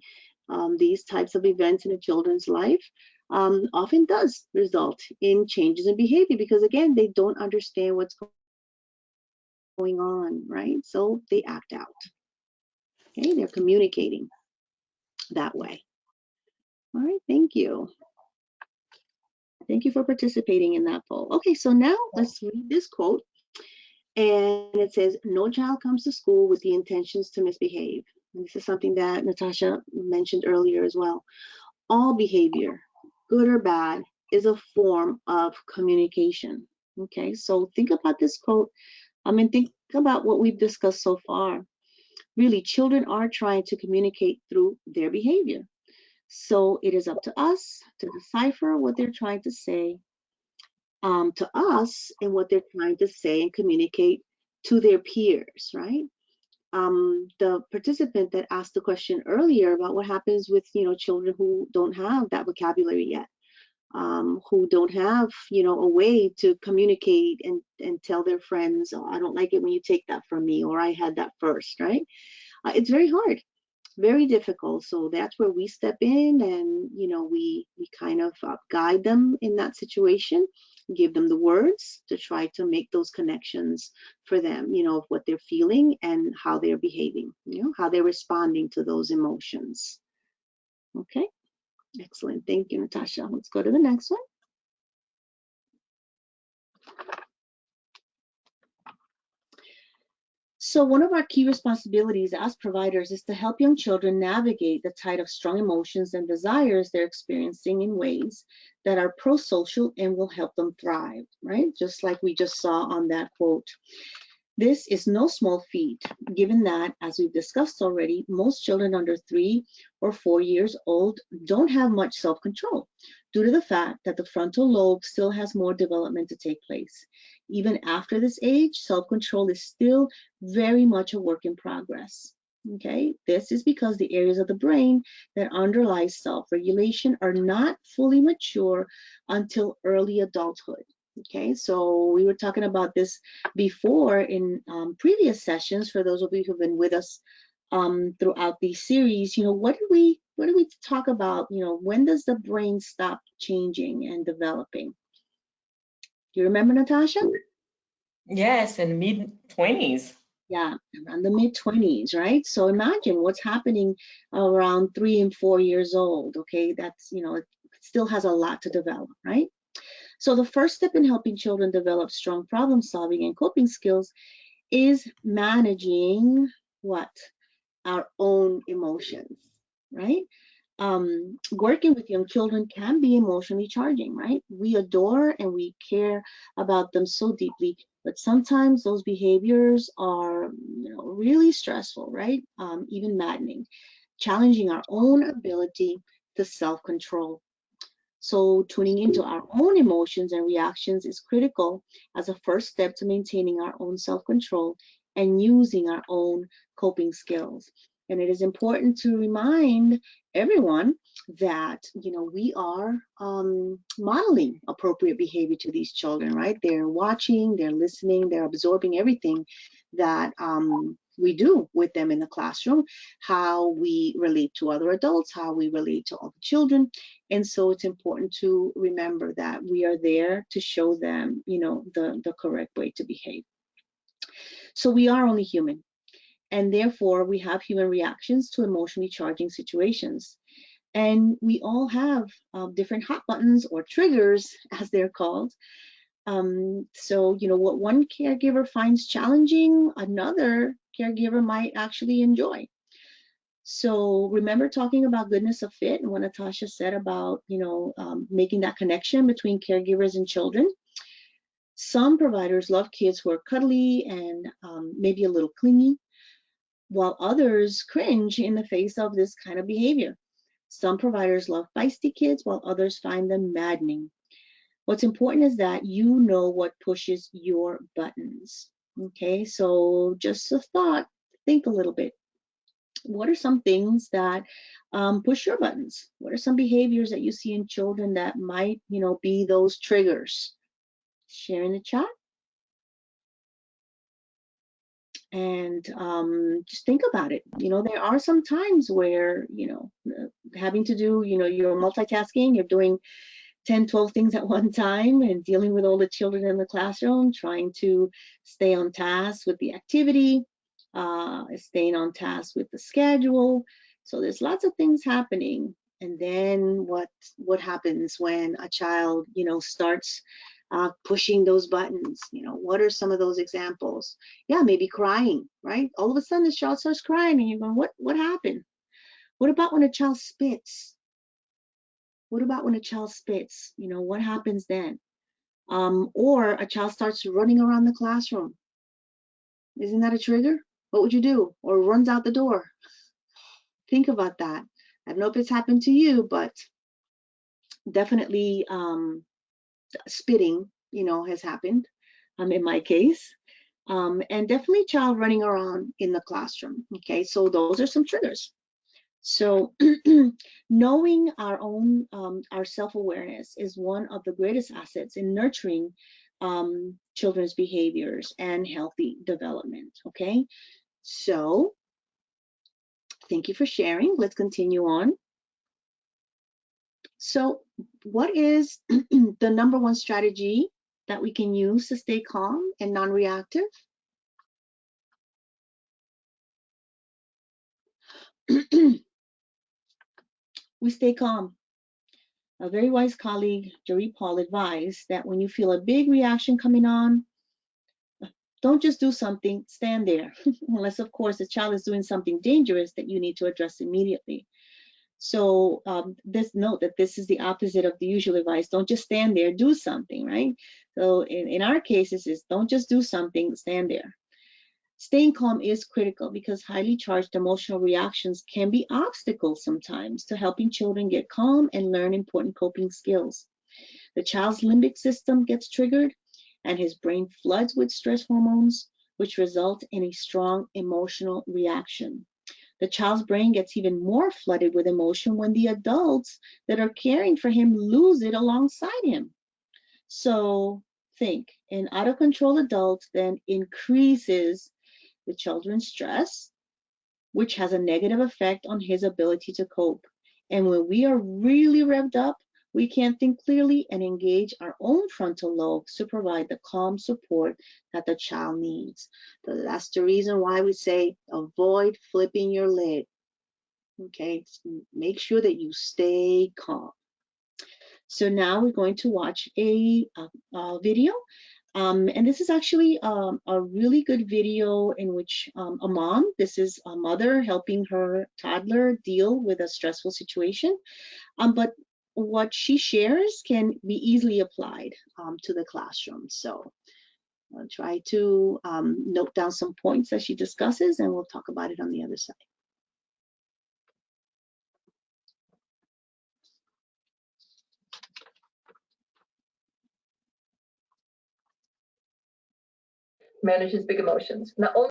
these types of events in a children's life often does result in changes in behavior because, again, they don't understand what's going on, right? So they act out. Okay, they're communicating that way. All right, thank you. Thank you for participating in that poll. Okay, so now let's read this quote. And it says, no child comes to school with the intentions to misbehave. And this is something that Natasha mentioned earlier as well. All behavior, good or bad, is a form of communication. Okay, so think about this quote. Think about what we've discussed so far. Really, children are trying to communicate through their behavior. So it is up to us to decipher what they're trying to say to us and what they're trying to say and communicate to their peers, right? The participant that asked the question earlier about what happens with, children who don't have that vocabulary yet, who don't have, a way to communicate and tell their friends, oh, I don't like it when you take that from me, or I had that first, right? It's very hard, very difficult. So that's where we step in, and we kind of guide them in that situation, give them the words to try to make those connections for them, of what they're feeling and how they're behaving, how they're responding to those emotions. Okay, excellent. Thank you, Natasha. Let's go to the next one. So one of our key responsibilities as providers is to help young children navigate the tide of strong emotions and desires they're experiencing in ways that are pro-social and will help them thrive, right? Just like we just saw on that quote. This is no small feat, given that, as we've discussed already, most children under 3 or 4 years old don't have much self-control due to the fact that the frontal lobe still has more development to take place. Even after this age, self-control is still very much a work in progress. Okay, this is because the areas of the brain that underlie self-regulation are not fully mature until early adulthood. Okay, so we were talking about this before in previous sessions. For those of you who've been with us throughout these series, what did we talk about? When does the brain stop changing and developing? Do you remember, Natasha? Yes, in mid-20s. Yeah, around the mid-20s, right? So imagine what's happening around 3 and 4 years old. Okay, that's it still has a lot to develop, right? So the first step in helping children develop strong problem solving and coping skills is managing what? Our own emotions, right? Working with young children can be emotionally charging, right? We adore and we care about them so deeply, but sometimes those behaviors are really stressful, right? Even maddening, challenging our own ability to self-control. So tuning into our own emotions and reactions is critical as a first step to maintaining our own self-control and using our own coping skills. And it is important to remind everyone that we are modeling appropriate behavior to these children, right? They're watching, they're listening, they're absorbing everything that we do with them in the classroom, how we relate to other adults, how we relate to other children. And so it's important to remember that we are there to show them, the correct way to behave. So we are only human, and therefore we have human reactions to emotionally charging situations. And we all have different hot buttons or triggers, as they're called. So, what one caregiver finds challenging, another caregiver might actually enjoy. So remember talking about goodness of fit and what Natasha said about, making that connection between caregivers and children. Some providers love kids who are cuddly and maybe a little clingy, while others cringe in the face of this kind of behavior. Some providers love feisty kids, while others find them maddening. What's important is that you know what pushes your buttons. Okay, so just a thought, think a little bit. What are some things that push your buttons? What are some behaviors that you see in children that might, be those triggers? Share in the chat. And just think about it. There are some times where, having to do, you're multitasking, you're doing 10, 12 things at one time and dealing with all the children in the classroom, trying to stay on task with the activity, staying on task with the schedule. So there's lots of things happening. And then what happens when a child, starts pushing those buttons? What are some of those examples? Yeah, maybe crying, right? All of a sudden the child starts crying and you're going, what happened? What about when a child spits? What about when a child spits? What happens then? Or a child starts running around the classroom. Isn't that a trigger? What would you do? Or runs out the door? Think about that. I don't know if it's happened to you, but definitely spitting, has happened in my case. And definitely child running around in the classroom. Okay, so those are some triggers. So knowing our own, our self-awareness is one of the greatest assets in nurturing children's behaviors and healthy development. Okay, so thank you for sharing. Let's continue on. So what is the number one strategy that we can use to stay calm and non-reactive? We stay calm. A very wise colleague, Jerry Paul, advised that when you feel a big reaction coming on, don't just do something, stand there. Unless, of course, the child is doing something dangerous that you need to address immediately. So this note that this is the opposite of the usual advice. Don't just stand there, do something, right? So in our cases, is don't just do something, stand there. Staying calm is critical because highly charged emotional reactions can be obstacles sometimes to helping children get calm and learn important coping skills. The child's limbic system gets triggered and his brain floods with stress hormones, which result in a strong emotional reaction. The child's brain gets even more flooded with emotion when the adults that are caring for him lose it alongside him. So think, an out of control adult then increases the children's stress, which has a negative effect on his ability to cope. And when we are really revved up, we can't think clearly and engage our own frontal lobes to provide the calm support that the child needs. So that's the reason why we say avoid flipping your lid. Okay, make sure that you stay calm. So now we're going to watch a video. And this is actually a really good video in which a mom, this is a mother helping her toddler deal with a stressful situation. But what she shares can be easily applied to the classroom. So I'll try to note down some points that she discusses, and we'll talk about it on the other side. Manage his big emotions. Not only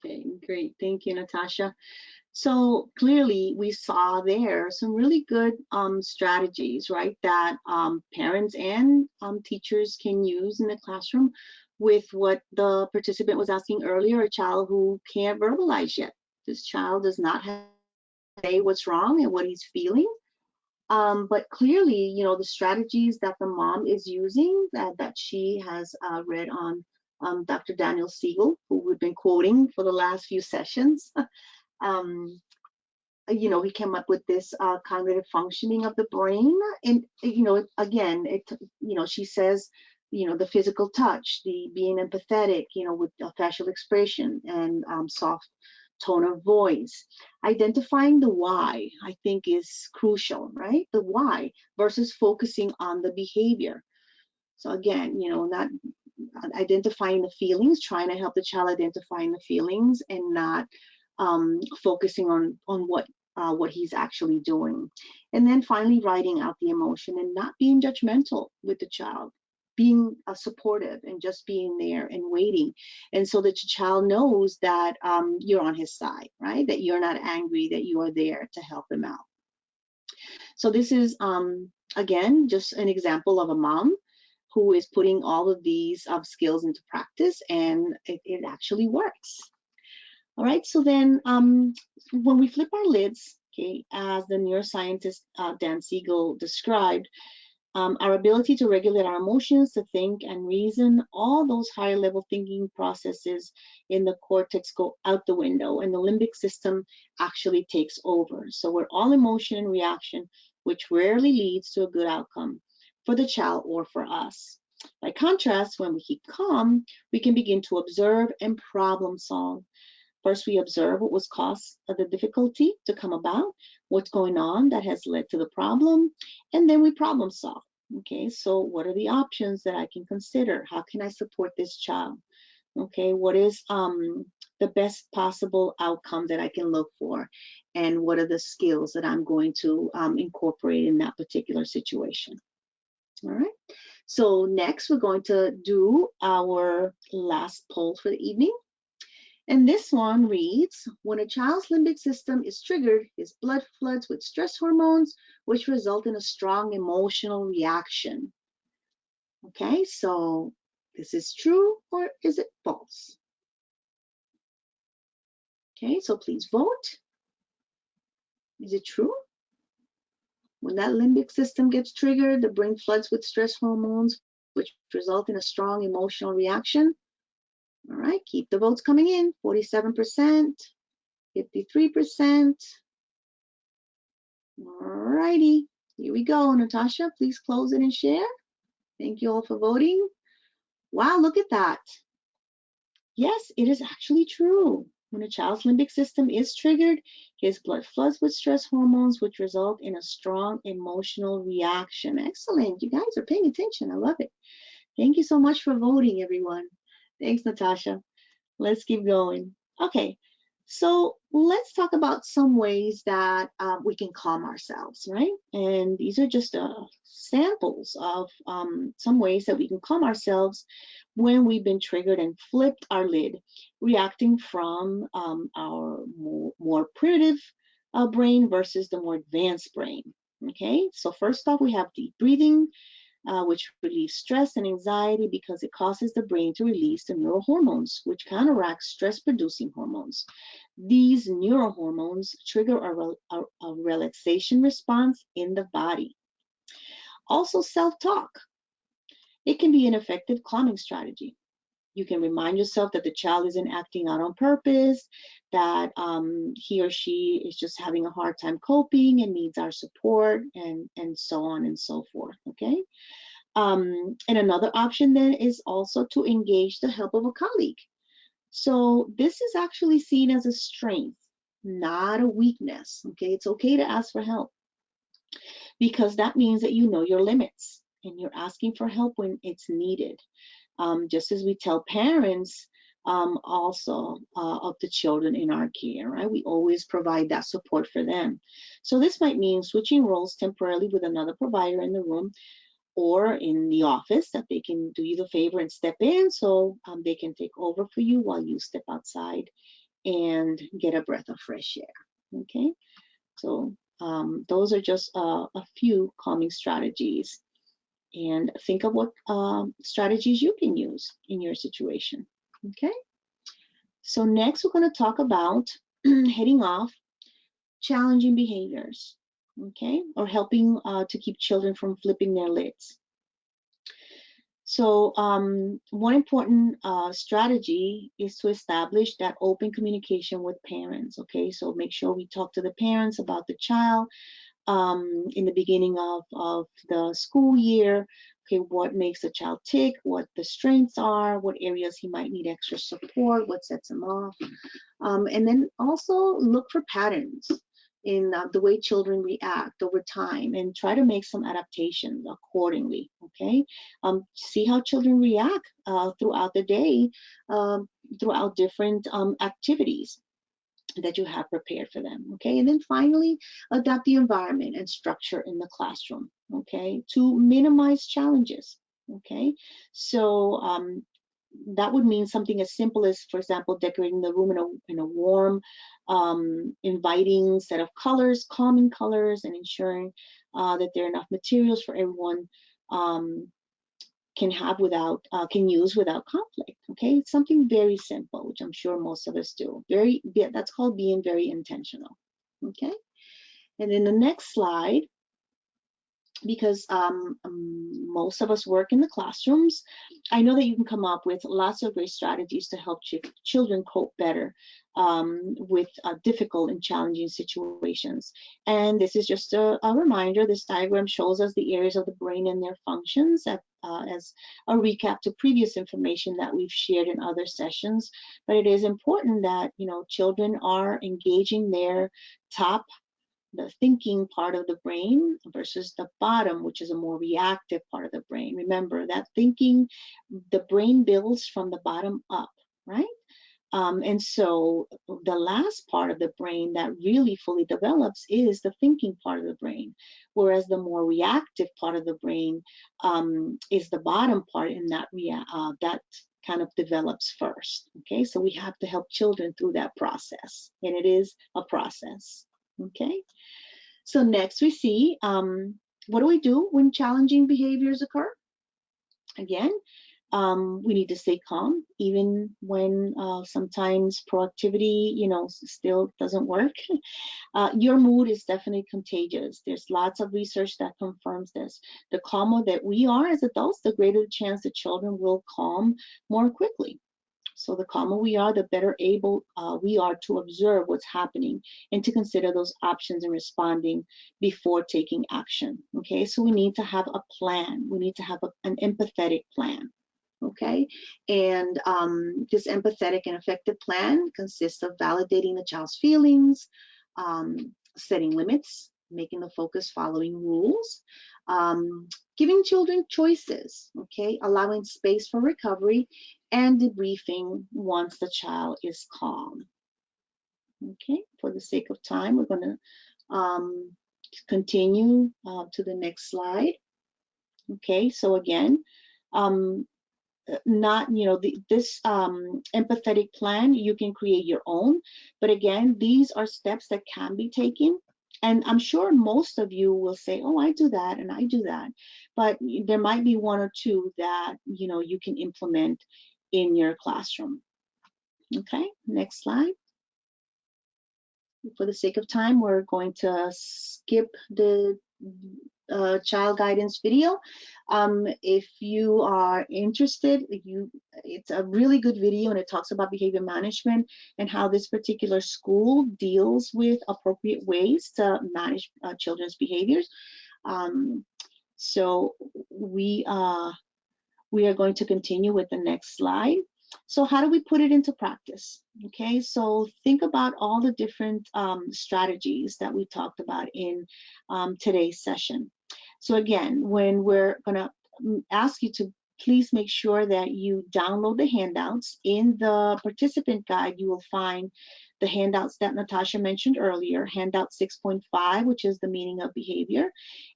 Okay, great. Thank you, Natasha. So clearly we saw there some really good strategies, right, that parents and teachers can use in the classroom with what the participant was asking earlier, a child who can't verbalize yet. This child does not have to say what's wrong and what he's feeling. But clearly, you know, the strategies that the mom is using that she has read on Dr. Daniel Siegel, who we've been quoting for the last few sessions. You know, he came up with this cognitive functioning of the brain. And, you know, again, you know, she says, you know, the physical touch, the being empathetic, you know, with facial expression and soft tone of voice. Identifying the why, I think, is crucial, right? The why versus focusing on the behavior. So again, you know, not identifying the feelings, trying to help the child identifying the feelings and not focusing on what he's actually doing. And then finally writing out the emotion and not being judgmental with the child, being supportive and just being there and waiting. And so that your child knows that you're on his side, right? That you're not angry, that you are there to help him out. So this is, again, just an example of a mom who is putting all of these skills into practice, and it actually works. All right, so then when we flip our lids, okay, as the neuroscientist Dan Siegel described, our ability to regulate our emotions, to think and reason, all those higher level thinking processes in the cortex go out the window and the limbic system actually takes over. So we're all emotion and reaction, which rarely leads to a good outcome for the child or for us. By contrast, when we keep calm, we can begin to observe and problem solve. First, we observe what was caused of the difficulty to come about, what's going on that has led to the problem, and then we problem solve. Okay, so what are the options that I can consider? How can I support this child? Okay, what is the best possible outcome that I can look for? And what are the skills that I'm going to incorporate in that particular situation? All right, so next we're going to do our last poll for the evening. And this one reads, when a child's limbic system is triggered, his blood floods with stress hormones, which result in a strong emotional reaction. Okay, so this is true or is it false? Okay, so please vote. Is it true? When that limbic system gets triggered, the brain floods with stress hormones, which result in a strong emotional reaction. All right, keep the votes coming in, 47%, 53%. All righty, here we go. Natasha, please close it and share. Thank you all for voting. Wow, look at that. Yes, it is actually true. When a child's limbic system is triggered, his blood floods with stress hormones, which result in a strong emotional reaction. Excellent. You guys are paying attention. I love it. Thank you so much for voting, everyone. Thanks, Natasha. Let's keep going. Okay, so let's talk about some ways that we can calm ourselves, right? And these are just samples of some ways that we can calm ourselves when we've been triggered and flipped our lid, reacting from our more primitive brain versus the more advanced brain. Okay, so first off, we have deep breathing, which relieves stress and anxiety because it causes the brain to release the neurohormones, which counteract stress-producing hormones. These neurohormones trigger a relaxation response in the body. Also, self-talk. It can be an effective calming strategy. You can remind yourself that the child isn't acting out on purpose, that he or she is just having a hard time coping and needs our support, and so on and so forth, okay? And another option then is also to engage the help of a colleague. So this is actually seen as a strength, not a weakness, okay? It's okay to ask for help because that means that you know your limits and you're asking for help when it's needed. Just as we tell parents also of the children in our care, right? We always provide that support for them. So this might mean switching roles temporarily with another provider in the room or in the office, that they can do you the favor and step in so they can take over for you while you step outside and get a breath of fresh air. Okay, so those are just a few calming strategies. And think of what strategies you can use in your situation. Okay, so next we're going to talk about heading off challenging behaviors, okay, or helping to keep children from flipping their lids. So one important strategy is to establish that open communication with parents, okay? So make sure we talk to the parents about the child in the beginning of the school year, okay, what makes the child tick, what the strengths are, what areas he might need extra support, what sets him off. And then also look for patterns in the way children react over time and try to make some adaptations accordingly, okay? See how children react throughout the day, throughout different activities that you have prepared for them, okay? And then finally, adapt the environment and structure in the classroom, okay, to minimize challenges, okay? So that would mean something as simple as, for example, decorating the room in a warm, inviting set of colors, calming colors, and ensuring that there are enough materials for everyone can use without conflict. Okay, it's something very simple, which I'm sure most of us do. That's called being very intentional. Okay, and in the next slide, because most of us work in the classrooms, I know that you can come up with lots of great strategies to help children cope better with difficult and challenging situations. And this is just a reminder. This diagram shows us the areas of the brain and their functions as a recap to previous information that we've shared in other sessions. But it is important that, you know, children are engaging their the thinking part of the brain versus the bottom, which is a more reactive part of the brain. Remember that thinking, the brain builds from the bottom up, right? And so the last part of the brain that really fully develops is the thinking part of the brain, whereas the more reactive part of the brain is the bottom part, and that kind of develops first. Okay, so we have to help children through that process, and it is a process. Okay, so next we see what do we do when challenging behaviors occur? Again, we need to stay calm, even when sometimes proactivity, you know, still doesn't work. Your mood is definitely contagious. There's lots of research that confirms this. The calmer that we are as adults, the greater the chance that children will calm more quickly. So the calmer we are, the better able we are to observe what's happening and to consider those options and responding before taking action. Okay, so we need to have a plan. We need to have an empathetic plan. Okay, and this empathetic and effective plan consists of validating the child's feelings, setting limits, making the focus following rules, giving children choices, okay, allowing space for recovery, and debriefing once the child is calm. Okay, for the sake of time, we're going to continue to the next slide. Okay, so again, not, you know, this empathetic plan, you can create your own, but again, these are steps that can be taken. And I'm sure most of you will say, oh, I do that and I do that, but there might be one or two that, you know, you can implement in your classroom. Okay, next slide. For the sake of time, we're going to skip the child guidance video. If you are interested, it's a really good video, and it talks about behavior management and how this particular school deals with appropriate ways to manage children's behaviors. So we are going to continue with the next slide. So how do we put it into practice? Okay, so think about all the different strategies that we talked about in today's session. So again, when we're gonna ask you to please make sure that you download the handouts. In the participant guide, you will find the handouts that Natasha mentioned earlier. Handout 6.5, which is the meaning of behavior,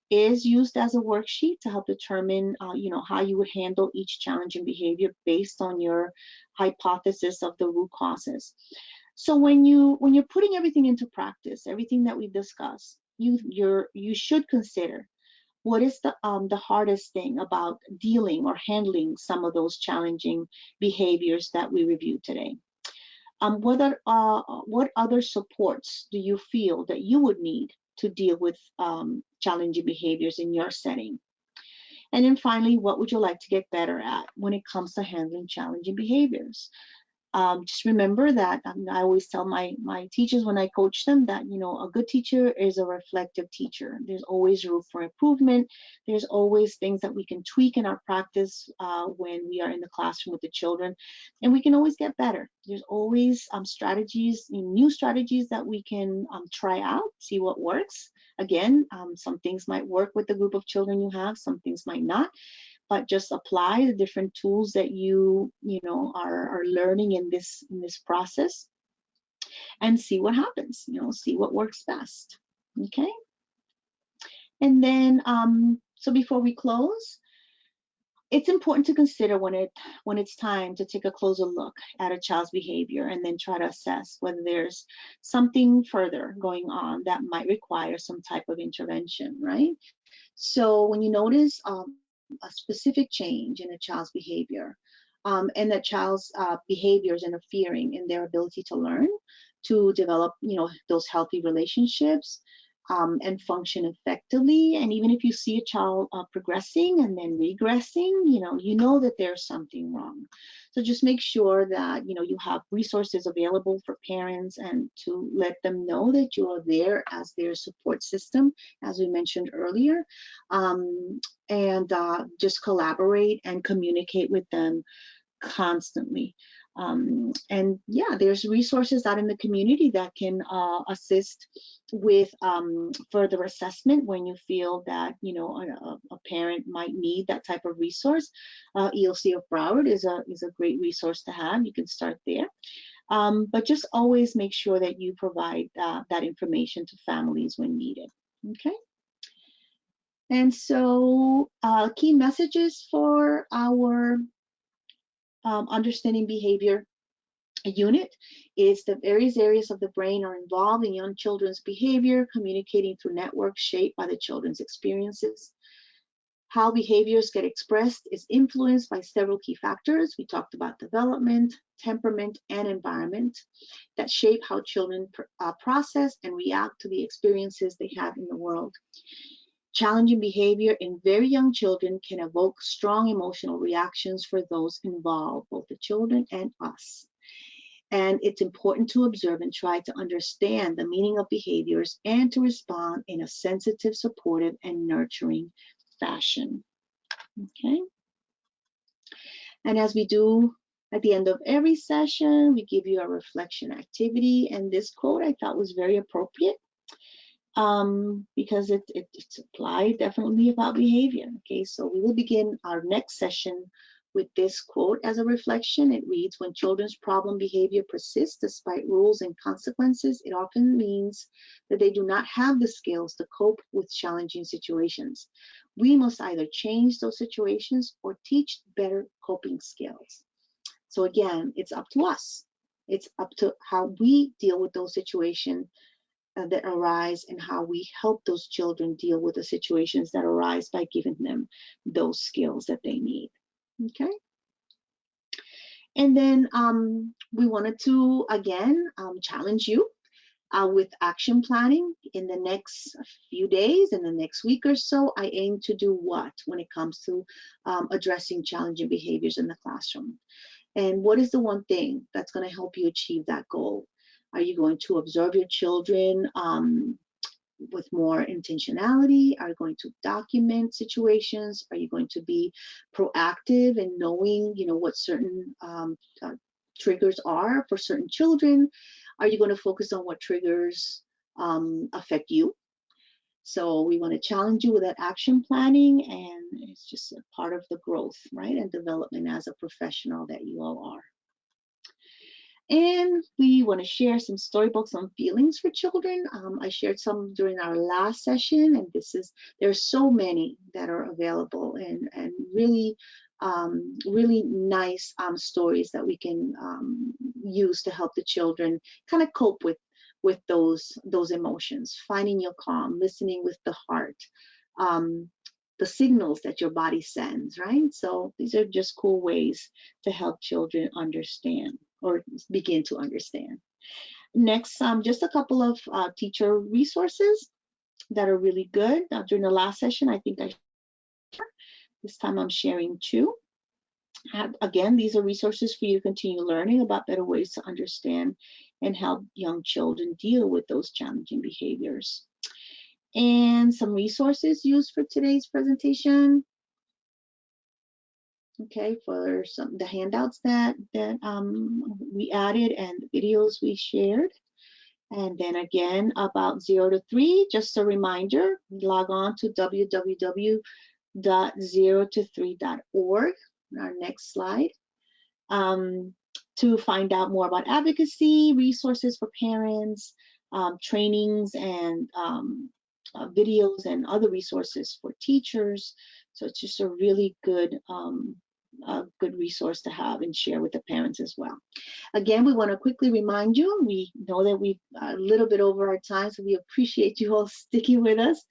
is used as a worksheet to help determine you know, how you would handle each challenging behavior based on your hypothesis of the root causes. So when you're putting everything into practice, everything that we discuss, you should consider what is the hardest thing about dealing or handling some of those challenging behaviors that we reviewed today. What other supports do you feel that you would need to deal with challenging behaviors in your setting? And then finally, what would you like to get better at when it comes to handling challenging behaviors? Just remember that I always tell my teachers when I coach them that, you know, a good teacher is a reflective teacher. There's always room for improvement. There's always things that we can tweak in our practice when we are in the classroom with the children, and we can always get better. There's always strategies, new strategies that we can try out, see what works. Again, some things might work with the group of children you have, some things might not, but just apply the different tools that you know are learning in this process and see what happens, you know, see what works best. Okay. And then so before we close, it's important to consider when it's time to take a closer look at a child's behavior and then try to assess whether there's something further going on that might require some type of intervention, right? So when you notice a specific change in a child's behavior, and that child's behaviors interfering in their ability to learn, to develop, you know, those healthy relationships, and function effectively. And even if you see a child progressing and then regressing, you know that there's something wrong. So just make sure that, you know, you have resources available for parents and to let them know that you are there as their support system, as we mentioned earlier. And just collaborate and communicate with them constantly. And yeah, there's resources out in the community that can assist with further assessment when you feel that, you know, a parent might need that type of resource. ELC of Broward is a great resource to have. You can start there. But just always make sure that you provide that information to families when needed. Okay. And so key messages for our understanding behavior unit is the various areas of the brain are involved in young children's behavior, communicating through networks shaped by the children's experiences. How behaviors get expressed is influenced by several key factors. We talked about development, temperament, and environment that shape how children process and react to the experiences they have in the world. Challenging behavior in very young children can evoke strong emotional reactions for those involved, both the children and us. And it's important to observe and try to understand the meaning of behaviors and to respond in a sensitive, supportive, and nurturing fashion. Okay. And as we do at the end of every session, we give you a reflection activity. And this quote I thought was very appropriate. Because it's applied definitely about behavior. Okay, so we will begin our next session with this quote as a reflection. It reads, when children's problem behavior persists despite rules and consequences, it often means that they do not have the skills to cope with challenging situations. We must either change those situations or teach better coping skills. So again, it's up to us. It's up to how we deal with those situations that arise and how we help those children deal with the situations that arise by giving them those skills that they need. Okay. And then we wanted to again challenge you with action planning in the next few days, in the next week or so. I aim to do what when it comes to addressing challenging behaviors in the classroom? And what is the one thing that's going to help you achieve that goal? Are you going to observe your children with more intentionality? Are you going to document situations? Are you going to be proactive in knowing, you know, what certain triggers are for certain children? Are you going to focus on what triggers affect you? So we want to challenge you with that action planning, and it's just a part of the growth, right, and development as a professional that you all are. And we want to share some storybooks on feelings for children. I shared some during our last session, and there's so many that are available, and really really nice stories that we can use to help the children kind of cope with those emotions, finding your calm, listening with the heart, the signals that your body sends, right? So these are just cool ways to help children understand or begin to understand. Next, just a couple of teacher resources that are really good. During the last session, I think this time I'm sharing 2. Again, these are resources for you to continue learning about better ways to understand and help young children deal with those challenging behaviors. And some resources used for today's presentation. Okay, for the handouts that we added and the videos we shared. And then again, about 0 to 3, just a reminder, log on to www.0to3.org. Our next slide. To find out more about advocacy, resources for parents, trainings and videos and other resources for teachers. So it's just a really good resource to have and share with the parents as well. Again, we want to quickly remind you, we know that we're a little bit over our time, so we appreciate you all sticking with us.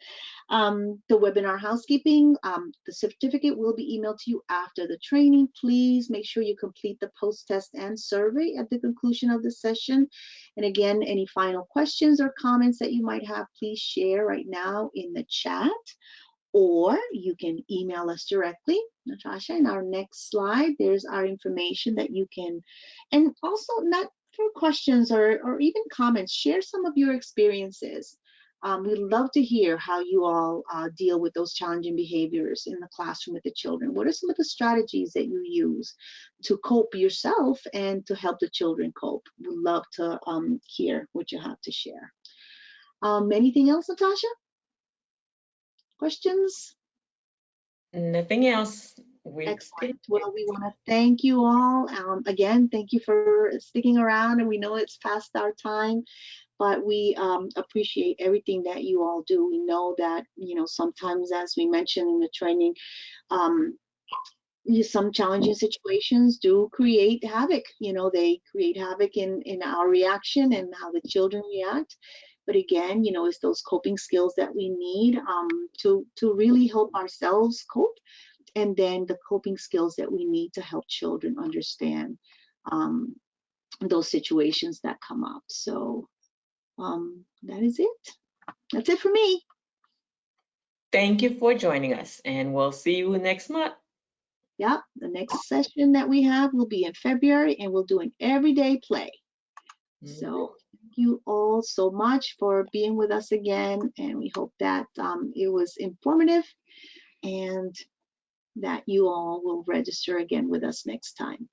The webinar housekeeping, the certificate will be emailed to you after the training. Please make sure you complete the post-test and survey at the conclusion of the session. And again, any final questions or comments that you might have, please share right now in the chat, or you can email us directly. Natasha, in our next slide, there's our information that you can, and also not for questions or even comments, share some of your experiences. We'd love to hear how you all deal with those challenging behaviors in the classroom with the children. What are some of the strategies that you use to cope yourself and to help the children cope? We'd love to hear what you have to share. Anything else, Natasha? Questions? Nothing else. Excellent. Well, we want to thank you all. Again, thank you for sticking around, and we know it's past our time, but we appreciate everything that you all do. We know that, sometimes, as we mentioned in the training, some challenging situations do create havoc. They create havoc in our reaction and how the children react. But again, it's those coping skills that we need to really help ourselves cope, and then the coping skills that we need to help children understand those situations that come up. So that is it. That's it for me. Thank you for joining us, and we'll see you next month. Yep, the next session that we have will be in February, and we'll do an everyday play. So thank you all so much for being with us again, and we hope that it was informative and that you all will register again with us next time.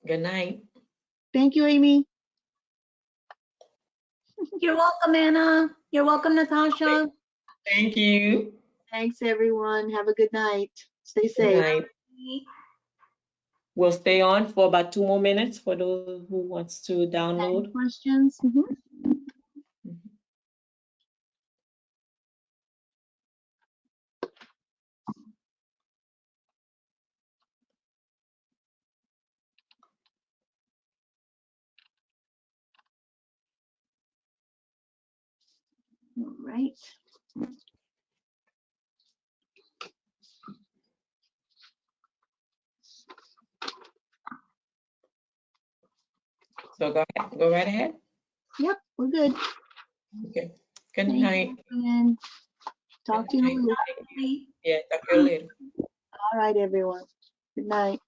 Good night. Thank you, Amy. You're welcome, Anna. You're welcome, Natasha. Thank you. Thanks, everyone. Have a good night. Stay Good safe. night. We'll stay on for about 2 more minutes for those who wants to download. Any questions? All right. So go right ahead. Yep, we're good. Okay. Good Thank night. you, and talk to you in a Good little. night. Yeah, talk to you later. All right, everyone. Good night.